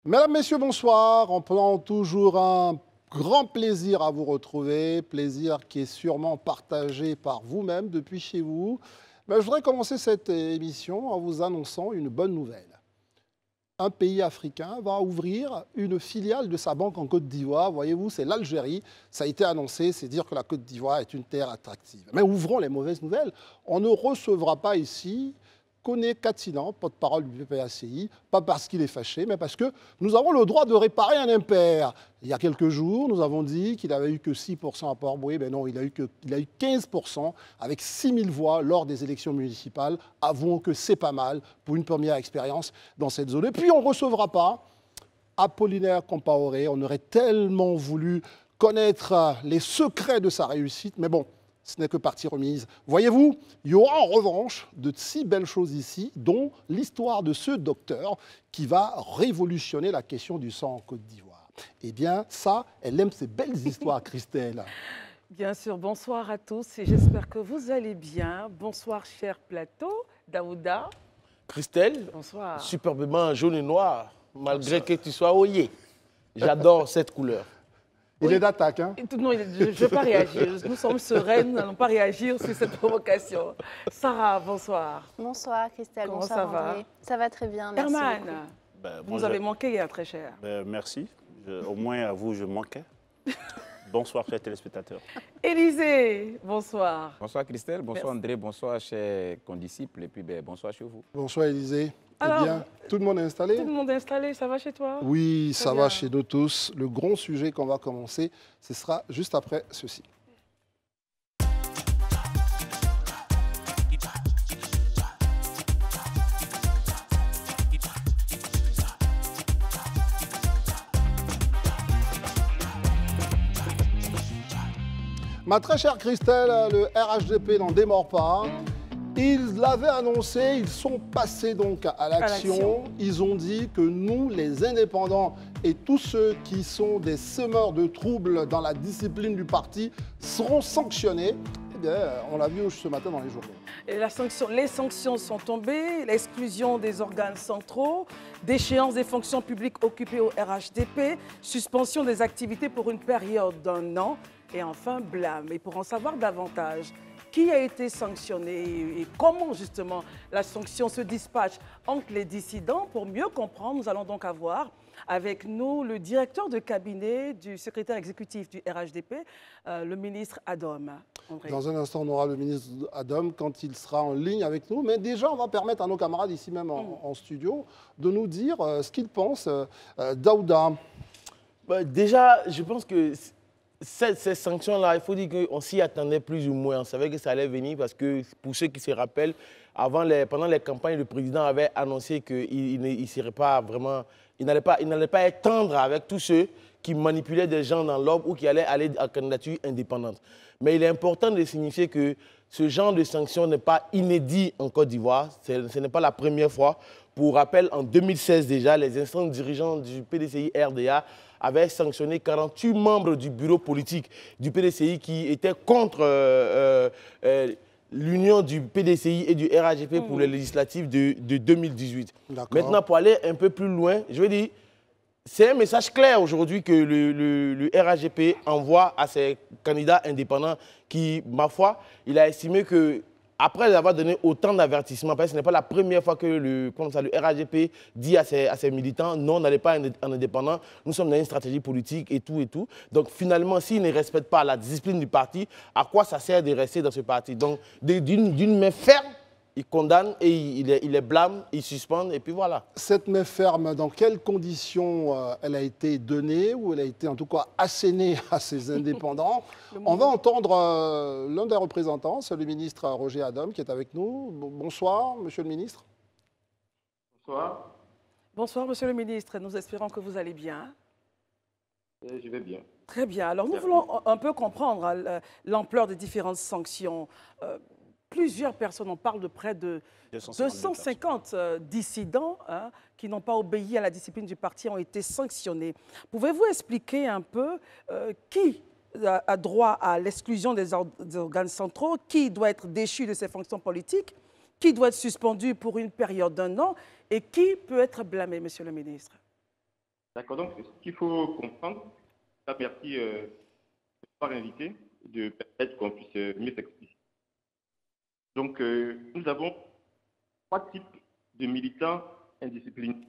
Mesdames, Messieurs, bonsoir. On prend toujours un grand plaisir à vous retrouver, plaisir qui est sûrement partagé par vous-même depuis chez vous. Je voudrais commencer cette émission en vous annonçant une bonne nouvelle. Un pays africain va ouvrir une filiale de sa banque en Côte d'Ivoire. Voyez-vous, c'est l'Algérie. Ça a été annoncé, c'est dire que la Côte d'Ivoire est une terre attractive. Mais ouvrons les mauvaises nouvelles. On ne recevra pas ici Koné Katinan, porte-parole du PPACI, pas parce qu'il est fâché, mais parce que nous avons le droit de réparer un impair. Il y a quelques jours, nous avons dit qu'il n'avait eu que 6% à Port-Bouët. Ben non, il a eu 15% avec 6 000 voix lors des élections municipales. Avouons que c'est pas mal pour une première expérience dans cette zone. Et puis, on ne recevra pas Apollinaire Compaoré. On aurait tellement voulu connaître les secrets de sa réussite, mais bon, ce n'est que partie remise. Voyez-vous, il y aura en revanche de si belles choses ici, dont l'histoire de ce docteur qui va révolutionner la question du sang en Côte d'Ivoire. Eh bien, ça, elle aime ces belles histoires, Christelle. Bien sûr, bonsoir à tous et j'espère que vous allez bien. Bonsoir, cher plateau. Daouda. Christelle, bonsoir. Superbement jaune et noir, malgré que tu sois oyer. J'adore cette couleur. Il est d'attaque, hein? Non, je ne vais pas réagir. Nous sommes sereines, nous n'allons pas réagir sur cette provocation. Sarah, bonsoir. Bonsoir Christelle, Comment bonsoir ça va? André. Ça va très bien, merci Herman, beaucoup. vous nous avez manqué hier, très cher. Merci. Au moins à vous, je manquais. Bonsoir, chers téléspectateurs. Élisée, bonsoir. Bonsoir Christelle, bonsoir André, bonsoir chers condisciples et puis bonsoir chez vous. Bonsoir Élisée. Alors, eh bien, tout le monde est installé? Tout le monde est installé, ça va chez toi? Oui, ça bien. va chez nous tous. Le grand sujet qu'on va commencer, ce sera juste après ceci. Ma très chère Christelle, le RHDP n'en démord pas. Ils l'avaient annoncé, ils sont passés donc à l'action. Ils ont dit que nous, les indépendants et tous ceux qui sont des semeurs de troubles dans la discipline du parti seront sanctionnés. Eh bien, on l'a vu ce matin dans les journaux. Et les sanctions sont tombées, l'exclusion des organes centraux, déchéance des fonctions publiques occupées au RHDP, suspension des activités pour une période d'1 an et enfin blâme. Et pour en savoir davantage, qui a été sanctionné et comment justement la sanction se dispatche entre les dissidents. Pour mieux comprendre, nous allons donc avoir avec nous le directeur de cabinet du secrétaire exécutif du RHDP, le ministre Adom. André. Dans un instant, on aura le ministre Adom quand il sera en ligne avec nous. Mais déjà, on va permettre à nos camarades ici même en studio de nous dire ce qu'ils pensent. Daouda. Déjà, je pense que ces sanctions-là, il faut dire qu'on s'y attendait plus ou moins. On savait que ça allait venir parce que, pour ceux qui se rappellent, pendant les campagnes, le président avait annoncé qu'il n'allait pas être tendre avec tous ceux qui manipulaient des gens dans l'ordre ou qui allaient aller à candidature indépendante. Mais il est important de signifier que ce genre de sanctions n'est pas inédit en Côte d'Ivoire. Ce n'est pas la première fois. Pour rappel, en 2016 déjà, les instances dirigeantes du PDCI-RDA avaient sanctionné 48 membres du bureau politique du PDCI qui étaient contre l'union du PDCI et du RHDP pour les législatives de 2018. Maintenant, pour aller un peu plus loin, je veux dire, c'est un message clair aujourd'hui que le RHDP envoie à ses candidats indépendants qui, ma foi, il a estimé que après avoir donné autant d'avertissements, parce que ce n'est pas la première fois que le RHDP dit à ses militants non, on n'allait pas en indépendant, nous sommes dans une stratégie politique et tout et tout. Donc finalement, s'ils ne respectent pas la discipline du parti, à quoi ça sert de rester dans ce parti? Donc d'une main ferme, il condamne et il les blâme, il suspend et puis voilà. Cette main ferme, dans quelles conditions elle a été donnée ou elle a été en tout cas assénée à ces indépendants? On va entendre l'un des représentants, c'est le ministre Roger Adom qui est avec nous. Bonsoir, monsieur le ministre. Bonsoir. Bonsoir, monsieur le ministre. Nous espérons que vous allez bien. Je vais bien. Très bien. Alors, nous voulons un peu comprendre l'ampleur des différentes sanctions. Plusieurs personnes, on parle de près de 250 dissidents qui n'ont pas obéi à la discipline du parti ont été sanctionnés. Pouvez-vous expliquer un peu qui a droit à l'exclusion des organes centraux, qui doit être déchu de ses fonctions politiques, qui doit être suspendu pour une période d'1 an et qui peut être blâmé, monsieur le ministre? D'accord, donc ce qu'il faut comprendre, ça, merci de m'avoir invité, de permettre qu'on puisse mieux s'expliquer. Donc, nous avons 3 types de militants indisciplinés.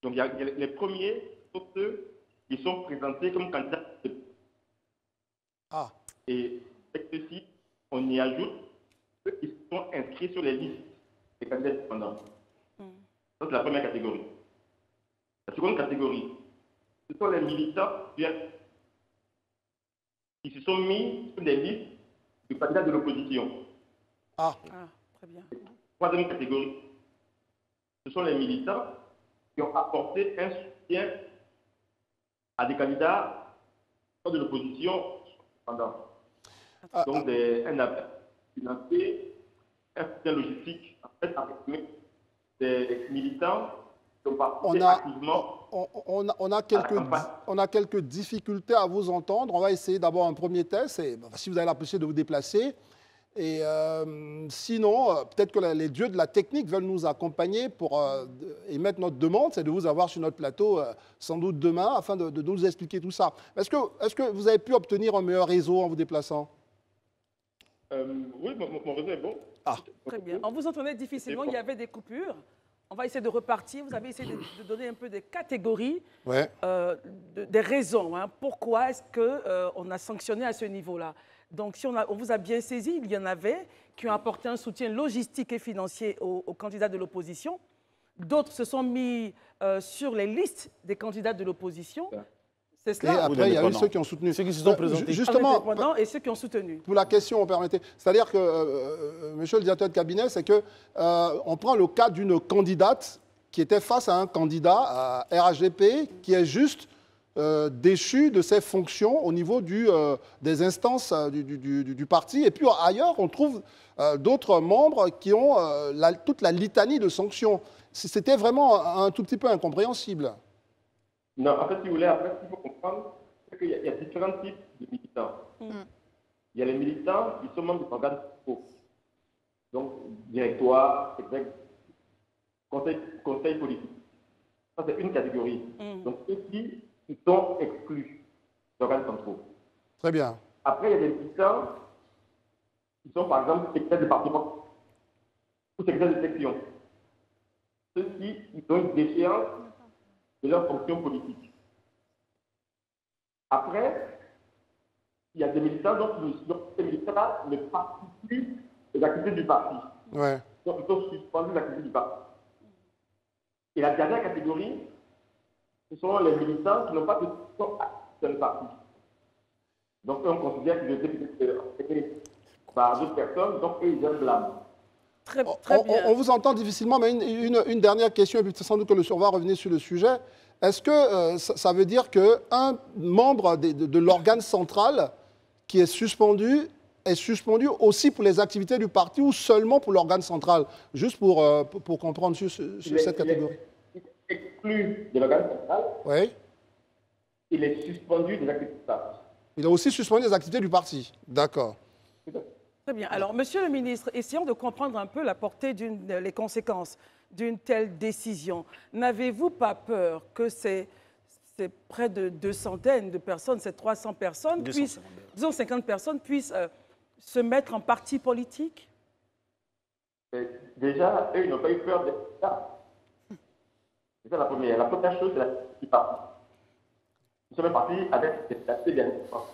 Donc, il y a les premiers sont ceux qui sont présentés comme candidats. Ah, Et avec ceci, on y ajoute ceux qui sont inscrits sur les listes des candidats indépendants. Ça, c'est la première catégorie. La seconde catégorie, ce sont les militants qui se sont mis sur des listes de candidats de l'opposition. ah, Ah, très bien. Troisième catégorie, ce sont les militants qui ont apporté un soutien à des candidats de l'opposition pendant. Donc, un appel financier, un soutien logistique, en fait, avec des militants qui ont participé activement. On a quelques difficultés à vous entendre. On va essayer d'abord un premier test. Et, si vous avez la possibilité de vous déplacer. Et sinon, peut-être que les dieux de la technique veulent nous accompagner pour émettre notre demande. C'est de vous avoir sur notre plateau sans doute demain afin de nous expliquer tout ça. Est-ce que vous avez pu obtenir un meilleur réseau en vous déplaçant? Oui, mon réseau est bon. Ah. Très bien. On vous entendait difficilement, il y avait des coupures. On va essayer de repartir. Vous avez essayé de donner un peu des catégories, Ouais. des raisons. Hein. Pourquoi est-ce qu'on a sanctionné à ce niveau-là? Donc, si on vous a bien saisi, il y en avait qui ont apporté un soutien logistique et financier aux candidats de l'opposition. D'autres se sont mis sur les listes des candidats de l'opposition. C'est Et cela. après, il y a eu ceux qui ont soutenu. Ceux qui se sont présentés. Justement, Et ceux qui ont soutenu. pour la question, vous permettez. C'est-à-dire que, monsieur le directeur de cabinet, c'est qu'on prend le cas d'une candidate qui était face à un candidat RHDP qui est juste déchu de ses fonctions au niveau des instances du parti. Et puis ailleurs, on trouve d'autres membres qui ont toute la litanie de sanctions. C'était vraiment un tout petit peu incompréhensible. Non, en fait, si vous voulez, après, ce qu'il faut comprendre, c'est qu'il y a différents types de militants. Il y a les militants qui sont membres des organes sociaux. Donc, directoire, conseil politique. Ça, c'est une catégorie. Donc, ceux-ci, ils sont exclus des organes centraux. Très bien. Après, il y a des militants qui sont, par exemple, secrétaires de département ou secrétaires de section. Ceux-ci, ils ont une déchéance de leur fonction politique. Après, il y a des militants, donc ces militants-là ne participent plus aux activités du parti. Ouais. Donc, ils sont suspendus des activités du parti. Et la dernière catégorie, ce sont les militants qui n'ont pas de fonction active dans le parti. Donc, on considère qu'ils étaient par d'autres personnes, donc ils ont blâme. Très bien. On vous entend difficilement, mais une dernière question, et puis sans doute que on va revenir sur le sujet. Est-ce que ça veut dire qu'un membre de l'organe central qui est suspendu aussi pour les activités du parti ou seulement pour l'organe central? Juste pour comprendre sur cette catégorie. Il est exclu de l'organe central. Oui. Il est suspendu des activités du parti. Il a aussi suspendu les activités du parti. D'accord. Très bien. Alors, monsieur le ministre, essayons de comprendre un peu la portée les conséquences d'une telle décision. N'avez-vous pas peur que ces près de 200 de personnes, ces 300 personnes, disons 50 personnes, puissent se mettre en parti politique? Déjà, eux, ils n'ont pas eu peur de ça. C'est ça la première. La première chose, c'est la du parti. Nous sommes partis avec des statuts d'indépendance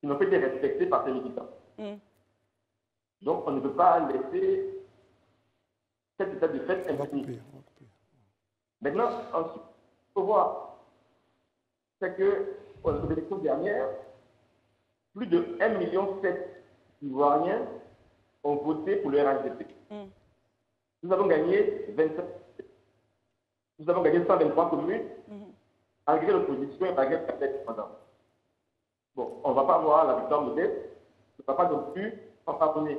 qui n'ont pas été respectés par ces militants. Donc, on ne peut pas laisser cet état de fait infini. Maintenant, ensuite, il faut voir, c'est qu'aux élections dernières, plus de 1,7 million d'Ivoiriens ont voté pour le RHDP. Nous avons gagné 27. Nous avons gagné 123 communes, malgré l'opposition et malgré le indépendant. Bon, on ne va pas voir la victoire modeste, on ne va pas non plus en pardonner.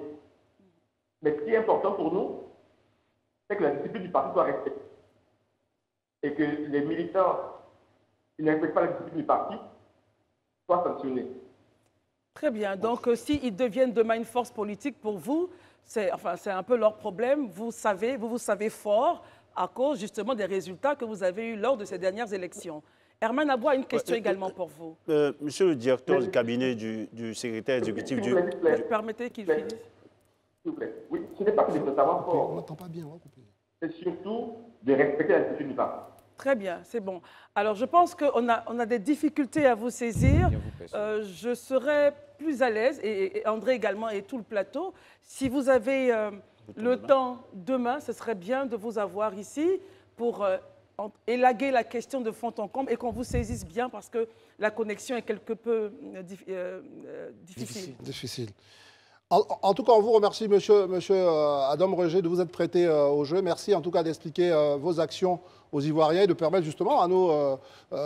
Mais ce qui est important pour nous, c'est que la discipline du parti soit respectée. Et que les militants qui ne respectent pas la discipline du parti soient sanctionnés. Très bien. Donc, s'ils deviennent demain une force politique pour vous, c'est un peu leur problème. Vous savez fort à cause justement des résultats que vous avez eus lors de ces dernières élections. Herman Aboua a une question également pour vous. Monsieur le directeur du cabinet du secrétaire exécutif du... Permettez qu'il finisse. S'il vous plaît. Oui, ce n'est pas que de savoir On fort. n'entend pas bien, on va couper. C'est surtout de respecter l'institution du parti. Très bien, c'est bon. Alors, je pense qu'on a des difficultés à vous saisir. Je serais plus à l'aise, et André également, et tout le plateau, si vous avez le temps demain, ce serait bien de vous avoir ici pour élaguer la question de fond en comble et qu'on vous saisisse bien parce que la connexion est quelque peu difficile. Difficile. En tout cas, on vous remercie, monsieur Adam Reger, de vous être prêté au jeu. Merci en tout cas d'expliquer vos actions aux Ivoiriens et de permettre justement à nos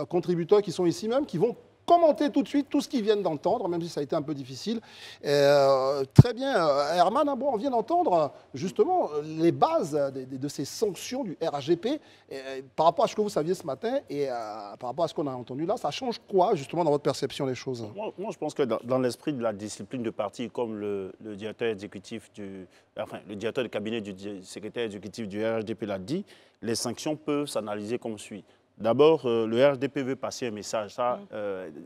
contributeurs qui sont ici même, qui vont commenter tout de suite tout ce qu'ils viennent d'entendre, même si ça a été un peu difficile. Très bien, Herman, on vient d'entendre justement les bases de ces sanctions du RHDP. Par rapport à ce que vous saviez ce matin et par rapport à ce qu'on a entendu là, ça change quoi justement dans votre perception des choses? Moi, je pense que dans l'esprit de la discipline de parti, comme le directeur exécutif le directeur de cabinet du secrétaire exécutif du RHDP l'a dit, les sanctions peuvent s'analyser comme suit. D'abord, le RHDP veut passer un message, ça,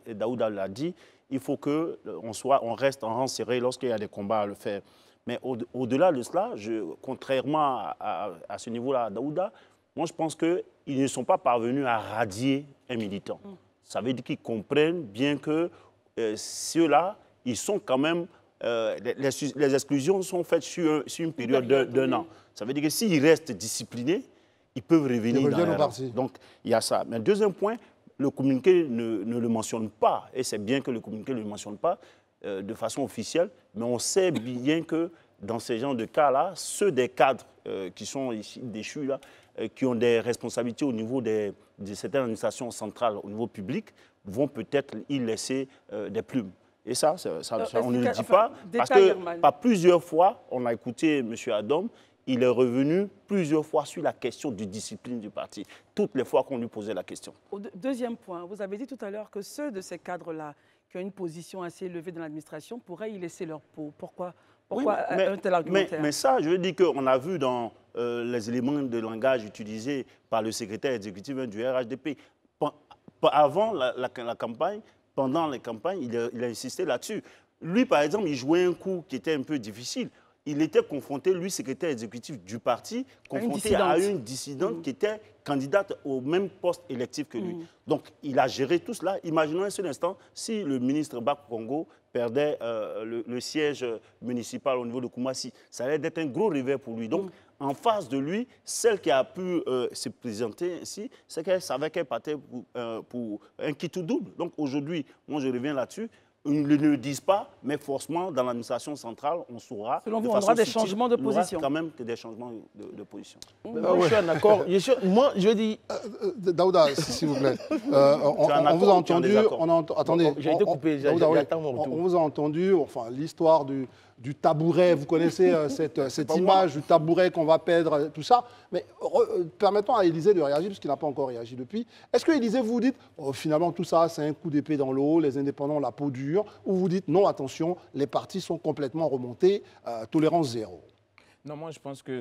Daouda l'a dit, il faut qu'on reste en rang serré lorsqu'il y a des combats à le faire. Mais au-delà de cela, contrairement à ce niveau-là, Daouda, moi je pense qu'ils ne sont pas parvenus à radier un militant. Ça veut dire qu'ils comprennent bien que ceux-là, ils sont quand même... les exclusions sont faites sur une période d'un an. Ça veut dire que s'ils restent disciplinés, ils peuvent revenir dans leur... Donc, il y a ça. Mais deuxième point, le communiqué ne le mentionne pas. Et c'est bien que le communiqué ne le mentionne pas de façon officielle. Mais on sait bien que dans ces genres de cas-là, ceux des cadres qui sont ici déchus, là, qui ont des responsabilités au niveau de certaines administrations centrales, au niveau public, vont peut-être y laisser des plumes. Et ça on ne le dit pas. Parce que par plusieurs fois, on a écouté M. Adam, il est revenu plusieurs fois sur la question de discipline du parti, toutes les fois qu'on lui posait la question. Deuxième point, vous avez dit tout à l'heure que ceux de ces cadres-là qui ont une position assez élevée dans l'administration pourraient y laisser leur peau. Pourquoi un tel argumentaire? Mais ça, je veux dire qu'on a vu dans les éléments de langage utilisés par le secrétaire exécutif du RHDP. Avant la campagne, pendant les campagnes, il a insisté là-dessus. Lui, par exemple, il jouait un coup qui était un peu difficile. Il était confronté, lui, secrétaire exécutif du parti, confronté à une dissidente qui était candidate au même poste électif que lui. Donc, il a géré tout cela. Imaginons un seul instant si le ministre Bak Congo perdait le siège municipal au niveau de Koumassi. Ça allait être un gros revers pour lui. Donc, en face de lui, celle qui a pu se présenter ainsi, c'est qu'elle savait qu'elle partait pour un kit ou double. Donc, aujourd'hui, moi, je reviens là-dessus. Ils ne le disent pas, mais forcément, dans l'administration centrale, on saura. Selon vous, on aura des changements de position. On aura quand même des changements de position. Je suis en accord. Moi, je dis... Daouda, s'il vous plaît. On vous a entendu. Attendez. J'ai été coupé. J'attends mon retour. On vous a entendu. Enfin, l'histoire du tabouret. Vous connaissez cette image du tabouret qu'on va perdre, tout ça. Mais permettons à Élysée de réagir, parce qu'il n'a pas encore réagi depuis. Est-ce que Élysée, vous dites, finalement, tout ça, c'est un coup d'épée dans l'eau, les indépendants ont la peau dure, ou vous dites, non, attention, les partis sont complètement remontés, tolérance zéro? Non, moi, je pense que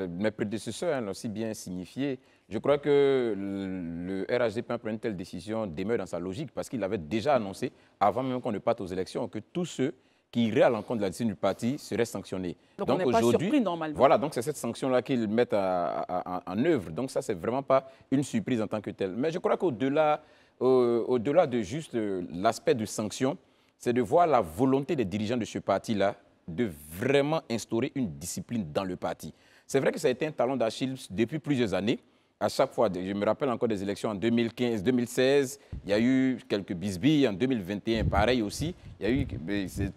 mes prédécesseurs l'ont si bien signifié. Je crois que le RHDP prend une telle décision demeure dans sa logique, parce qu'il avait déjà annoncé, avant même qu'on ne parte aux élections, que tous ceux qui iraient à l'encontre de la discipline du parti seraient sanctionnés. Donc on n'est pas surpris normalement. Voilà, donc c'est cette sanction-là qu'ils mettent en œuvre. Donc ça, c'est vraiment pas une surprise en tant que telle. Mais je crois qu'au-delà de juste l'aspect de sanction, c'est de voir la volonté des dirigeants de ce parti-là de vraiment instaurer une discipline dans le parti. C'est vrai que ça a été un talon d'Achille depuis plusieurs années. À chaque fois, je me rappelle encore des élections en 2015, 2016, il y a eu quelques bisbilles, en 2021, pareil aussi, il y a eu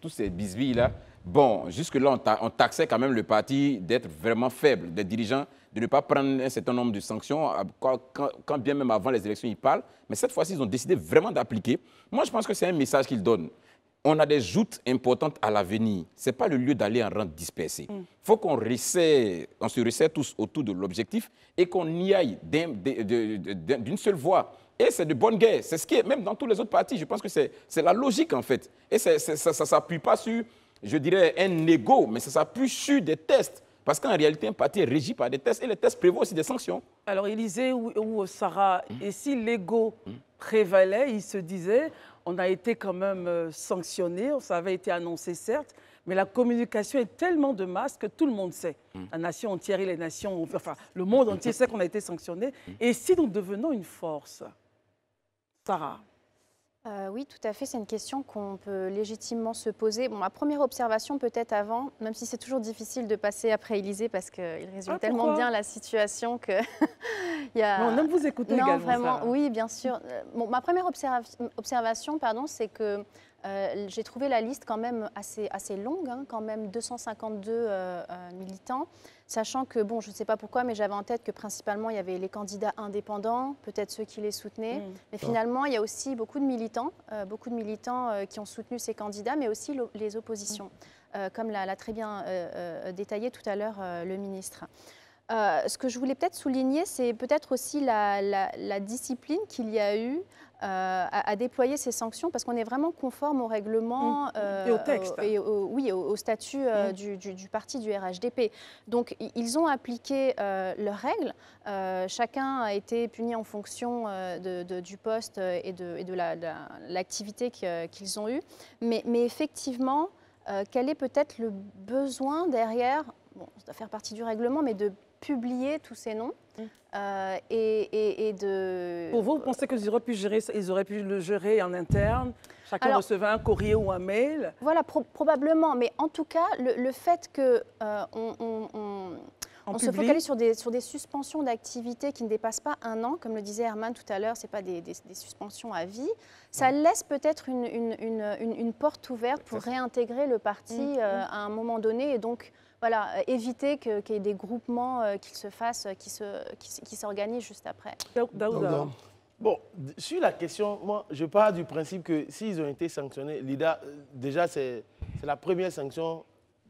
tous ces bisbilles-là. Bon, jusque-là, on taxait quand même le parti d'être vraiment faible, des dirigeants, de ne pas prendre un certain nombre de sanctions, quand bien même avant les élections, ils parlent. Mais cette fois-ci, ils ont décidé vraiment d'appliquer. Moi, je pense que c'est un message qu'ils donnent. On a des joutes importantes à l'avenir. Ce n'est pas le lieu d'aller en rang dispersé. Il faut qu'on se resserre tous autour de l'objectif et qu'on y aille d'une seule voix. Et c'est de bonne guerre. C'est ce qui est, même dans tous les autres partis, je pense que c'est la logique en fait. Et ça ne s'appuie pas sur, je dirais, un ego, mais ça s'appuie sur des tests. Parce qu'en réalité, un parti est régi par des tests et les tests prévoient aussi des sanctions. Alors, Élisée ou Sarah, et si l'ego prévalait, il se disait, on a été quand même sanctionné, ça avait été annoncé certes, mais la communication est tellement de masse que tout le monde sait. La nation entière et les nations, enfin, le monde entier sait qu'on a été sanctionné. Et si nous devenons une force, Sarah? Oui, tout à fait. C'est une question qu'on peut légitimement se poser. Bon, ma première observation, peut-être avant, même si c'est toujours difficile de passer après Élisée parce qu'il résume tellement bien la situation que... On aime vous écouter non, également, vraiment, Sarah. Oui, bien sûr. Bon, ma première observation, c'est que j'ai trouvé la liste quand même assez longue, hein, quand même 252 militants, sachant que, bon, je ne sais pas pourquoi, mais j'avais en tête que principalement il y avait les candidats indépendants, peut-être ceux qui les soutenaient, mais finalement il y a aussi beaucoup de militants qui ont soutenu ces candidats, mais aussi les oppositions, comme l'a très bien détaillé tout à l'heure le ministre. Ce que je voulais peut-être souligner, c'est peut-être aussi la discipline qu'il y a eu à déployer ces sanctions, parce qu'on est vraiment conforme au règlement et au texte. au statut du parti du RHDP. Donc, ils ont appliqué leurs règles. Chacun a été puni en fonction du poste et de l'activité qu'ils ont eue. Mais effectivement, quel est peut-être le besoin derrière, bon, ça doit faire partie du règlement, mais de publier tous ces noms et de... Pour vous, vous pensez qu'ils auraient pu le gérer en interne? Chacun recevait un courrier ou un mail? Voilà, probablement. Mais en tout cas, le fait que on se focalise sur des suspensions d'activité qui ne dépassent pas un an, comme le disait Herman tout à l'heure, ce n'est pas des suspensions à vie, ça laisse peut-être une porte ouverte pour réintégrer le parti à un moment donné et donc voilà, éviter qu'il y ait des groupements qui se fassent, qui s'organisent juste après. Daouda. Bon, sur la question, moi, je pars du principe que s'ils ont été sanctionnés, l'IDA, déjà, c'est la première sanction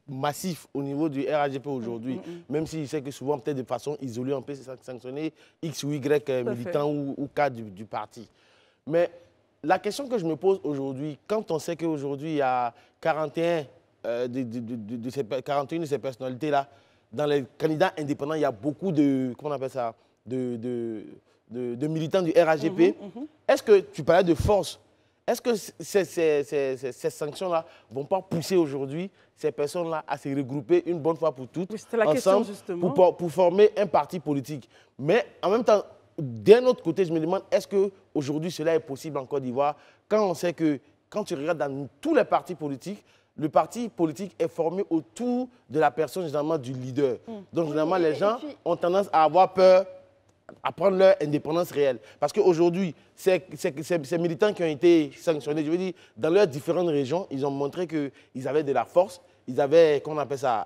massive au niveau du RHDP aujourd'hui, même si je sais que souvent, peut-être de façon isolée, on peut sanctionner X ou Y militants ou cas du parti. Mais la question que je me pose aujourd'hui, quand on sait qu'aujourd'hui, il y a 41 de ces personnalités-là, dans les candidats indépendants, il y a beaucoup de, comment on appelle ça, de militants du RHDP. Est-ce que tu parlais de force? Est-ce que ces sanctions-là ne vont pas pousser aujourd'hui ces personnes-là à se regrouper une bonne fois pour toutes ensemble pour former un parti politique? Mais en même temps, d'un autre côté, je me demande, est-ce qu'aujourd'hui cela est possible en Côte d'Ivoire quand on sait que, quand tu regardes dans tous les partis politiques, le parti politique est formé autour de la personne, généralement du leader. Donc, généralement, les gens ont tendance à avoir peur, à prendre leur indépendance réelle. Parce qu'aujourd'hui, ces militants qui ont été sanctionnés, je veux dire, dans leurs différentes régions, ils ont montré qu'ils avaient de la force, ils avaient, comment on appelle ça,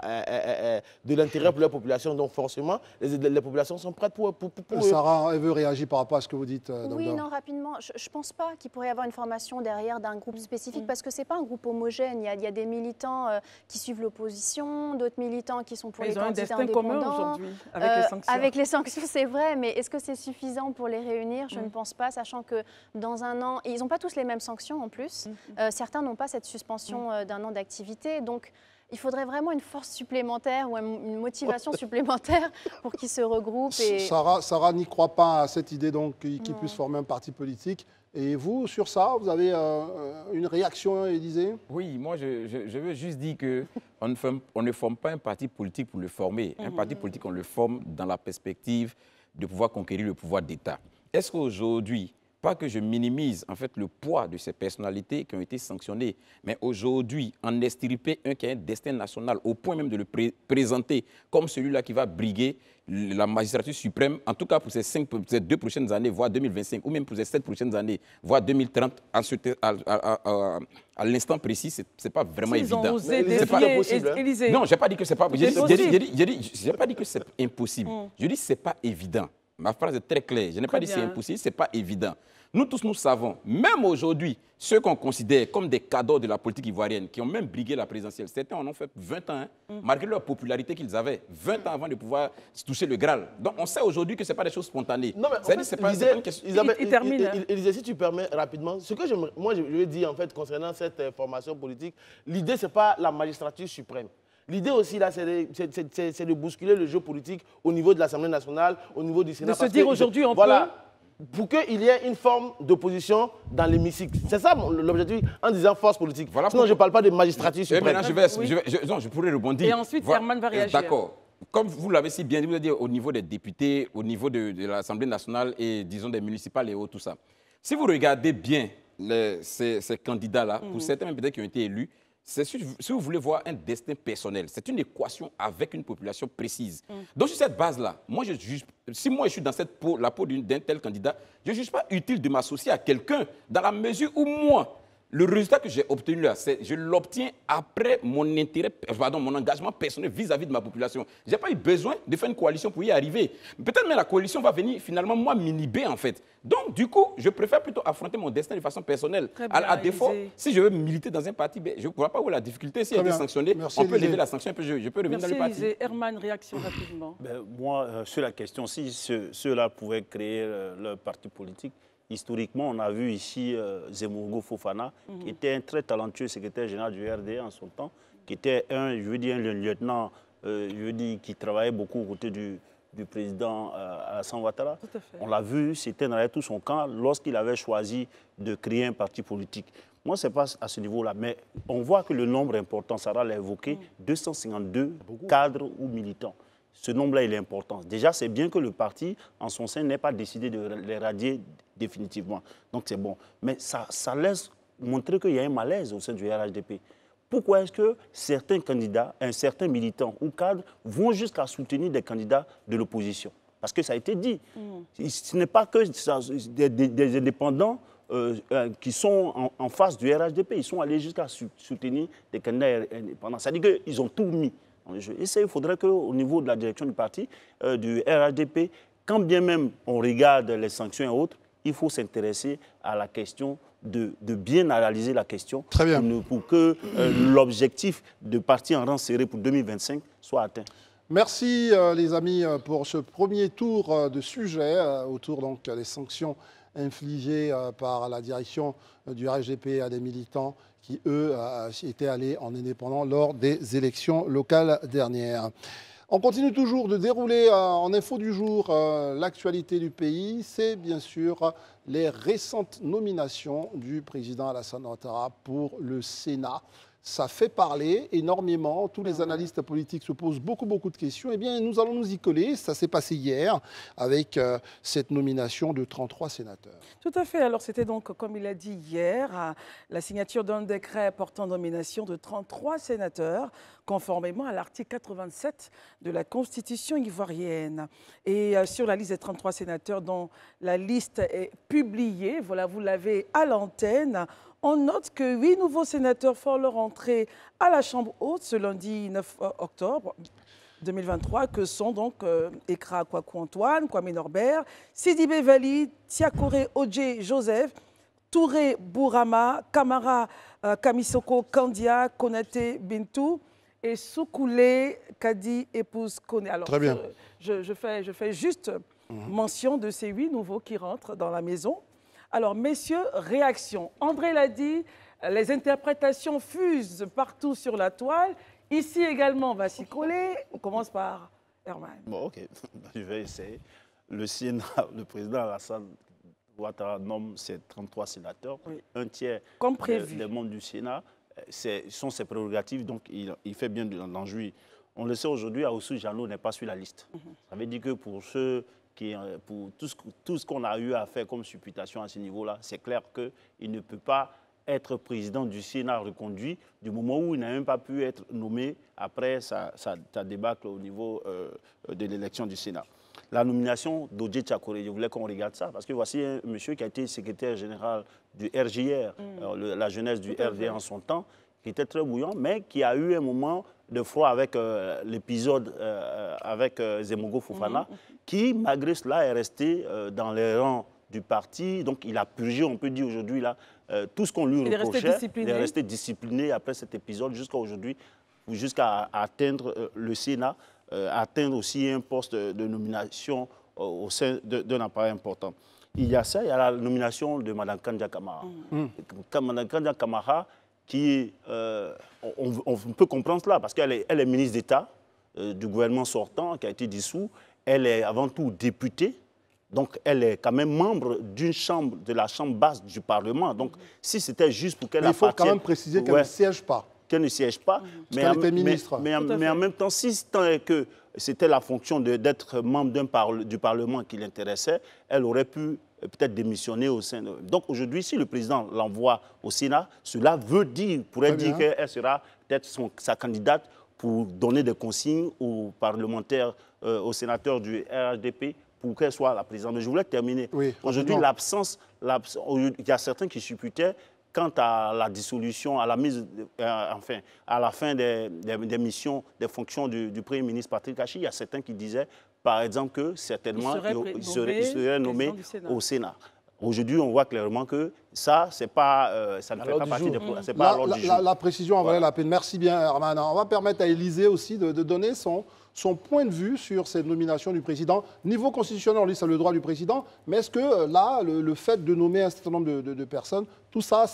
de l'intérêt pour leur population. Donc forcément, les populations sont prêtes pour eux. Sarah, elle veut réagir par rapport à ce que vous dites. Oui, non, rapidement. Je ne pense pas qu'il pourrait y avoir une formation derrière d'un groupe spécifique parce que ce n'est pas un groupe homogène. Il y a des militants qui suivent l'opposition, d'autres militants qui sont pour les candidats indépendants. Ils ont un destin commun aujourd'hui avec les sanctions. Avec les sanctions, c'est vrai, mais est-ce que c'est suffisant pour les réunir? Je ne pense pas, sachant que dans un an, ils n'ont pas tous les mêmes sanctions en plus. Certains n'ont pas cette suspension d'un an d'activité. Donc, il faudrait vraiment une force supplémentaire ou une motivation supplémentaire pour qu'ils se regroupent. Et... Sarah n'y croit pas à cette idée donc qu'ils puissent former un parti politique. Et vous, sur ça, vous avez une réaction, Élisée? Oui, moi, je veux juste dire qu'on ne forme pas un parti politique pour le former. Un parti politique, on le forme dans la perspective de pouvoir conquérir le pouvoir d'État. Est-ce qu'aujourd'hui, pas que je minimise en fait le poids de ces personnalités qui ont été sanctionnées, mais aujourd'hui, en extirper un qui a un destin national, au point même de le présenter comme celui-là qui va briguer la magistrature suprême, en tout cas pour ces 2 prochaines années, voire 2025, ou même pour ces 7 prochaines années, voire 2030, à l'instant précis, ce n'est pas vraiment évident. C'est pas impossible. Non, je n'ai pas dit que c'est pas possible. Je n'ai pas dit que c'est impossible. Je dis que ce n'est pas évident. Ma phrase est très claire. Je n'ai pas dit que c'est impossible, ce n'est pas évident. Nous tous, nous savons, même aujourd'hui, ceux qu'on considère comme des cadors de la politique ivoirienne, qui ont même brigué la présidentielle, certains en ont fait 20 ans, malgré leur popularité qu'ils avaient, 20 ans avant de pouvoir se toucher le Graal. Donc on sait aujourd'hui que ce n'est pas des choses spontanées. Non, mais en fait, c'est pas une question. Il termine. Élisée, si tu permets rapidement, ce que moi je veux dire en fait concernant cette formation politique, l'idée, ce n'est pas la magistrature suprême. L'idée aussi, là, c'est de bousculer le jeu politique au niveau de l'Assemblée nationale, au niveau du Sénat. De se dire aujourd'hui, on voilà, pour qu'il y ait une forme d'opposition dans l'hémicycle. C'est ça l'objectif en disant force politique. Voilà. Sinon, je ne parle pas de magistrature suprême. Maintenant, je pourrais rebondir. Et ensuite, Herman va réagir. D'accord. Comme vous l'avez si bien dit, vous avez dit au niveau des députés, au niveau de l'Assemblée nationale et, disons, des municipales et autres, tout ça. Si vous regardez bien ces candidats-là, pour certains peut-être qui ont été élus, si vous voulez voir un destin personnel, c'est une équation avec une population précise. Donc, sur cette base-là, si moi je suis dans la peau d'un tel candidat, je ne juge pas utile de m'associer à quelqu'un dans la mesure où moi, le résultat que j'ai obtenu là, je l'obtiens après mon engagement personnel vis-à-vis de ma population. Je n'ai pas eu besoin de faire une coalition pour y arriver. Peut-être même la coalition va venir finalement, moi, m'inhiber en fait. Donc, du coup, je préfère plutôt affronter mon destin de façon personnelle. Très bien, à défaut, si je veux militer dans un parti, je ne vois pas où la difficulté. Si elle est sanctionnée, on peut lever la sanction, je peux revenir dans le parti. Herman, réaction rapidement. Moi, sur la question, si ceux-là pouvaient créer leur parti politique, historiquement, on a vu ici Zemmour Fofana, qui était un très talentueux secrétaire général du RD en son temps, qui était un lieutenant, qui travaillait beaucoup aux côtés du président Alassane Ouattara. On l'a vu, c'était dans tout son camp lorsqu'il avait choisi de créer un parti politique. Moi, ce n'est pas à ce niveau-là, mais on voit que le nombre important, Sarah l'a évoqué, 252 cadres ou militants. Ce nombre-là, il est important. Déjà, c'est bien que le parti, en son sein, n'ait pas décidé de l'éradier définitivement. Donc, c'est bon. Mais ça laisse montrer qu'il y a un malaise au sein du RHDP. Pourquoi est-ce que certains candidats, certains militants ou cadres vont jusqu'à soutenir des candidats de l'opposition? Parce que ça a été dit. Ce n'est pas que des indépendants qui sont en face du RHDP. Ils sont allés jusqu'à soutenir des candidats indépendants. C'est-à-dire qu'ils ont tout mis. Et ça, il faudrait qu'au niveau de la direction du parti, du RHDP, quand bien même on regarde les sanctions et autres, il faut s'intéresser à la question de bien analyser la question. Très bien. Pour que l'objectif de parti en rang serré pour 2025 soit atteint. Merci les amis pour ce premier tour de sujet autour donc, des sanctions infligées par la direction du RHDP à des militants qui, eux, étaient allés en indépendant lors des élections locales dernières. On continue toujours de dérouler en info du jour l'actualité du pays. C'est bien sûr les récentes nominations du président Alassane Ouattara pour le Sénat. Ça fait parler énormément. Tous les analystes politiques se posent beaucoup de questions. Eh bien, nous allons nous y coller. Ça s'est passé hier avec cette nomination de 33 sénateurs. Tout à fait. Alors, c'était donc, comme il a dit hier, la signature d'un décret portant nomination de 33 sénateurs, conformément à l'article 87 de la Constitution ivoirienne. Et sur la liste des 33 sénateurs dont la liste est publiée, voilà, vous l'avez à l'antenne, on note que 8 nouveaux sénateurs font leur entrée à la Chambre haute ce lundi 9 octobre 2023, que sont donc Ekra Kwaku Antoine, Kwame Norbert, Sidibé Vali, Tiakore Odje Joseph, Touré Bourama, Kamara Kamisoko Kandia, Konate Bintou et Soukoulé Kadi Épouse Kone. Alors, très bien. Je fais juste mention de ces 8 nouveaux qui rentrent dans la maison. Alors, messieurs, réaction. André l'a dit, les interprétations fusent partout sur la toile. Ici également, on va s'y coller. On commence par Herman. Bon, ok, je vais essayer. Le Sénat, le président Alassane Ouattara nomme ses 33 sénateurs. Oui. Un tiers des membres du Sénat sont ses prérogatives, donc il fait bien d'en jouir. On le sait aujourd'hui, Aoussou Jano n'est pas sur la liste. Ça veut dire que pour tout ce qu'on a eu à faire comme supputation à ce niveau-là, c'est clair qu'il ne peut pas être président du Sénat reconduit du moment où il n'a même pas pu être nommé après sa débâcle au niveau de l'élection du Sénat. La nomination d'Odje Tiakore, je voulais qu'on regarde ça, parce que voici un monsieur qui a été secrétaire général du RJR, la jeunesse du RD en son temps, qui était très bouillant, mais qui a eu un moment de froid avec l'épisode avec Zemmour Fofana, qui, malgré cela, est resté dans les rangs du parti. Donc, il a purgé, on peut dire aujourd'hui, là, tout ce qu'on lui reprochait. Il est resté discipliné après cet épisode jusqu'à aujourd'hui, jusqu'à atteindre le Sénat, atteindre aussi un poste de nomination au sein d'un appareil important. Il y a ça, il y a la nomination de Mme Kandia Kamara. Mme Kandia Kamara qui, on peut comprendre cela, parce qu'elle est ministre d'État du gouvernement sortant qui a été dissous. Elle est avant tout députée, donc elle est quand même membre d'une chambre, de la chambre basse du Parlement. Donc si c'était juste pour qu'elle appartienne... Il faut quand même préciser qu'elle ne siège pas. Qu'elle ne siège pas. Qu'elle était ministre. Mais en même temps, si que c'était la fonction d'être membre du Parlement qui l'intéressait, elle aurait pu peut-être démissionner au sein. Donc aujourd'hui, si le président l'envoie au Sénat, cela pourrait dire qu'elle sera peut-être sa candidate pour donner des consignes aux parlementaires, aux sénateurs du RHDP, pour qu'elle soit la présidente. Mais je voulais terminer. Oui, aujourd'hui, il y a certains qui supputaient quant à la dissolution, à la mise, à la fin des missions, des fonctions du Premier ministre Patrick Achi, il y a certains qui disaient, par exemple, que certainement il serait nommé au Sénat. Aujourd'hui, on voit clairement que ça, ça ne fait pas partie des... C'est pas à l'ordre du jour. La précision en valait la peine. Merci bien, Herman. On va permettre à Élisée aussi de donner son point de vue sur cette nomination du président. Niveau constitutionnel, on dit que c'est le droit du président, mais est-ce que là, le fait de nommer un certain nombre de personnes, tout ça,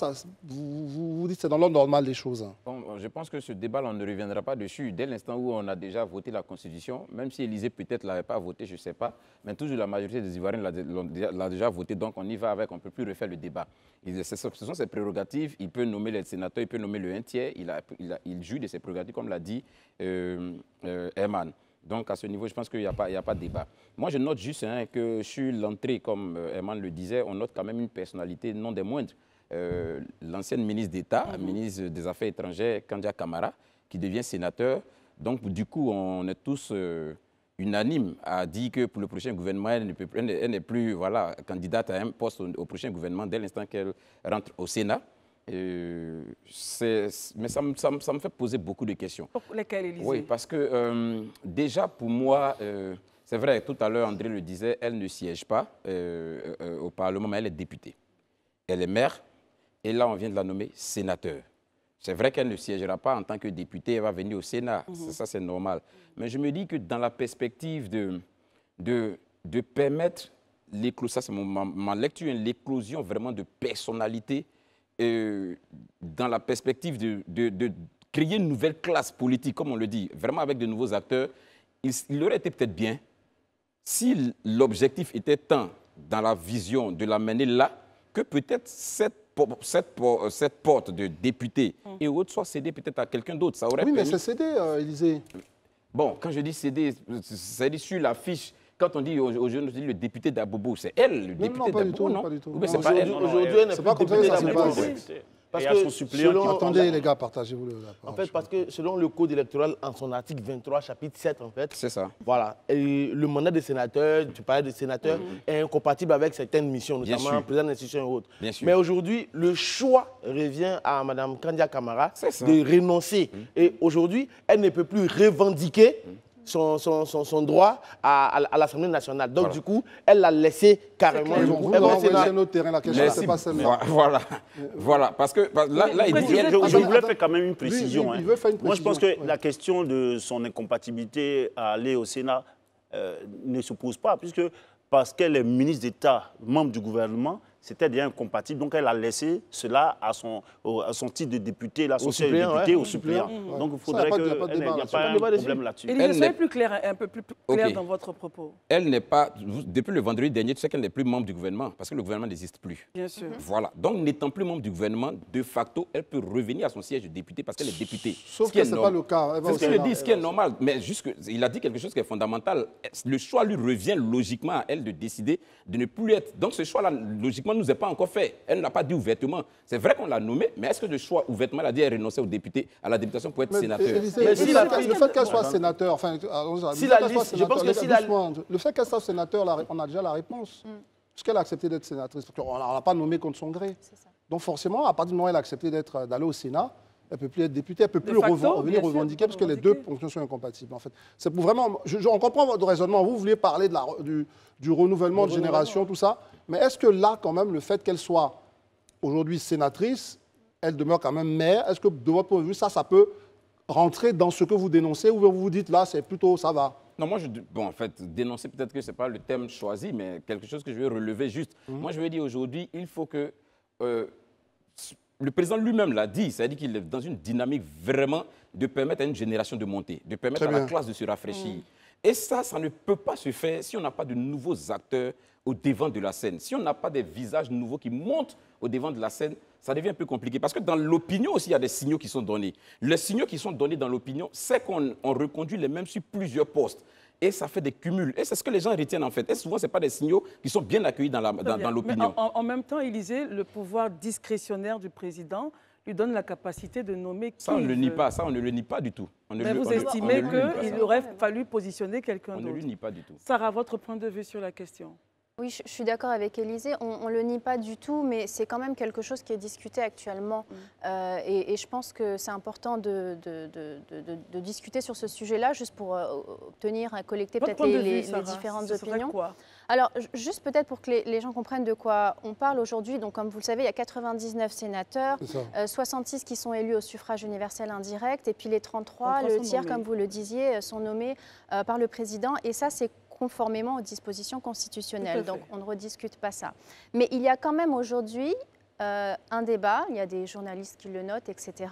vous dites que c'est dans l'ordre normal des choses? Bon, je pense que ce débat, on ne reviendra pas dessus. Dès l'instant où on a déjà voté la Constitution, même si Élysée peut-être ne l'avait pas voté, je ne sais pas, mais toujours la majorité des Ivoiriens l'a déjà voté, donc on y va avec, on ne peut plus refair le débat. Ce sont ses prérogatives, il peut nommer les sénateurs, il peut nommer le 1/3, il joue de ses prérogatives, comme l'a dit Herman. Donc à ce niveau, je pense qu'il n'y a pas de débat. Moi, je note juste que sur l'entrée, comme Herman le disait, on note quand même une personnalité non des moindres. L'ancienne ministre d'État, ministre des Affaires étrangères, Kandia Camara, qui devient sénateur. Donc du coup, on est tous unanimes à dire que pour le prochain gouvernement, elle n'est plus candidate à un poste au prochain gouvernement dès l'instant qu'elle rentre au Sénat. Mais ça me fait poser beaucoup de questions. Pour lesquelles, Élysée? Oui, parce que déjà pour moi, c'est vrai, tout à l'heure André le disait, elle ne siège pas au Parlement, mais elle est députée. Elle est maire, et là on vient de la nommer sénateur. C'est vrai qu'elle ne siégera pas en tant que députée, elle va venir au Sénat, ça c'est normal. Mais je me dis que dans la perspective de permettre l'éclosion, ça c'est ma lecture, l'éclosion vraiment de personnalité, dans la perspective de créer une nouvelle classe politique, comme on le dit, vraiment avec de nouveaux acteurs, il aurait été peut-être bien si l'objectif était tant dans la vision de l'amener là, que peut-être cette porte de député et autres soit cédée peut-être à quelqu'un d'autre. Ça aurait oui, mais permis... c'est cédé, Élysée. Bon, quand je dis cédé, c'est sur l'affiche. Quand on dit aujourd'hui le député d'Abobo, c'est elle, le député d'Abobo, non? Pas du tout. Mais c'est pas elle. Aujourd'hui, elle n'est c'est plus pas comme ça que députée ça se d'Abobo. passe. Parce Et à que son suppléant Attendez, les gars, partagez-vous la parole. En fait, parce que selon le code électoral, en son article 23, chapitre 7, en fait, C'est ça. voilà, et le mandat des sénateurs, tu parlais des sénateurs, est incompatible avec certaines missions, Bien notamment sûr. président d'institution et autres. Bien sûr. Mais aujourd'hui, le choix revient à Mme Kandia Camara C'est ça. de renoncer. Et aujourd'hui, elle ne peut plus revendiquer son droit à l'Assemblée nationale. Donc, Voilà. du coup, elle l'a laissé carrément. Ils Du vont coup, vous elle va au renvoyer Sénat. sur notre terrain. La question, c'est pas celle-là. Voilà, parce que là, il dit... Je voulais faire quand même une précision. il veut faire une Moi, je pense précision. que la question de son incompatibilité à aller au Sénat ne se pose pas, parce qu'elle est ministre d'État, membre du gouvernement, c'était déjà incompatible. Donc, elle a laissé cela à son titre de député, la société de suppléant, député, ouais. au suppléant. Ouais. Donc, il Ça, faudrait y a pas de qu'il débat n'y ait là-dessus. pas un problème là-dessus. Élysée, Elle soyez n'est- plus clair, un peu plus clair Ok. dans votre propos. Elle n'est pas, depuis le vendredi dernier, tu sais qu'elle n'est plus membre du gouvernement, parce que le gouvernement n'existe plus. Bien sûr. Voilà. Donc, n'étant plus membre du gouvernement, de facto, elle peut revenir à son siège de député parce qu'elle est députée. Sauf Ce qui est que ce n'est pas normal. le cas. Elle va C'est au ce qu'il Sénat. dit, ce qui est normal. Mais il a dit quelque chose qui est fondamental. Le choix lui revient logiquement à elle de décider de ne plus être. Donc, ce choix-là, logiquement, ne nous est pas encore fait. Elle ne l'a pas dit ouvertement. C'est vrai qu'on l'a nommé, mais est-ce que le choix ouvertement, elle a dit qu'elle renonçait au député, à la députation pour être Mais, sénateur? Élysée, Mais le si fait la qu'elle- fille- le fait qu'elle soit sénateur, enfin, Si la liste- je pense que si la- le fait qu'elle soit sénateur, on a déjà la réponse. Parce qu'elle a accepté d'être sénatrice. Parce qu'on ne l'a pas nommée contre son gré. C'est ça. Donc forcément, à partir du moment où elle a accepté d'aller au Sénat, elle ne peut plus être députée, elle ne peut plus facto, revenir bien sûr, revendiquer parce que les revendiquer. deux fonctions sont incompatibles. En fait. C'est pour vraiment, on comprend votre raisonnement. Vous vouliez parler du renouvellement de génération, tout ça. Mais est-ce que là, quand même, le fait qu'elle soit aujourd'hui sénatrice, elle demeure quand même maire, est-ce que de votre point de vue, ça peut rentrer dans ce que vous dénoncez ou vous vous dites là, c'est plutôt ça va? Non, moi, bon, en fait, dénoncer, peut-être que ce n'est pas le thème choisi, mais quelque chose que je vais relever juste. Moi, je veux dire aujourd'hui, il faut que le président lui-même l'a dit, c'est-à-dire qu'il est dans une dynamique vraiment de permettre à une génération de monter, de permettre à la classe de se rafraîchir. Et ça ne peut pas se faire si on n'a pas de nouveaux acteurs au devant de la scène. Si on n'a pas des visages nouveaux qui montent au devant de la scène, ça devient un peu compliqué. Parce que dans l'opinion aussi, il y a des signaux qui sont donnés. Les signaux qui sont donnés dans l'opinion, c'est qu'on reconduit les mêmes sur plusieurs postes. Et ça fait des cumuls. Et c'est ce que les gens retiennent en fait. Et souvent, ce n'est pas des signaux qui sont bien accueillis dans l'opinion. En même temps, Élisée, le pouvoir discrétionnaire du président lui donne la capacité de nommer qui ça, on ne le nie pas. Ça, on ne le nie pas du tout. Mais vous estimez qu'il aurait fallu positionner quelqu'un d'autre? On ne le nie pas du tout. Sarah, votre point de vue sur la question? Oui, je suis d'accord avec Élisée. On ne le nie pas du tout, mais c'est quand même quelque chose qui est discuté actuellement. Et je pense que c'est important de discuter sur ce sujet-là, juste pour collecter peut-être les différentes opinions. Quoi? Alors, juste peut-être pour que les gens comprennent de quoi on parle aujourd'hui. Donc, comme vous le savez, il y a 99 sénateurs, 66 qui sont élus au suffrage universel indirect, et puis les 33, le tiers, comme vous le disiez, sont nommés par le président. Et ça, c'est conformément aux dispositions constitutionnelles. Donc, on ne rediscute pas ça. Mais il y a quand même aujourd'hui un débat, il y a des journalistes qui le notent, etc.,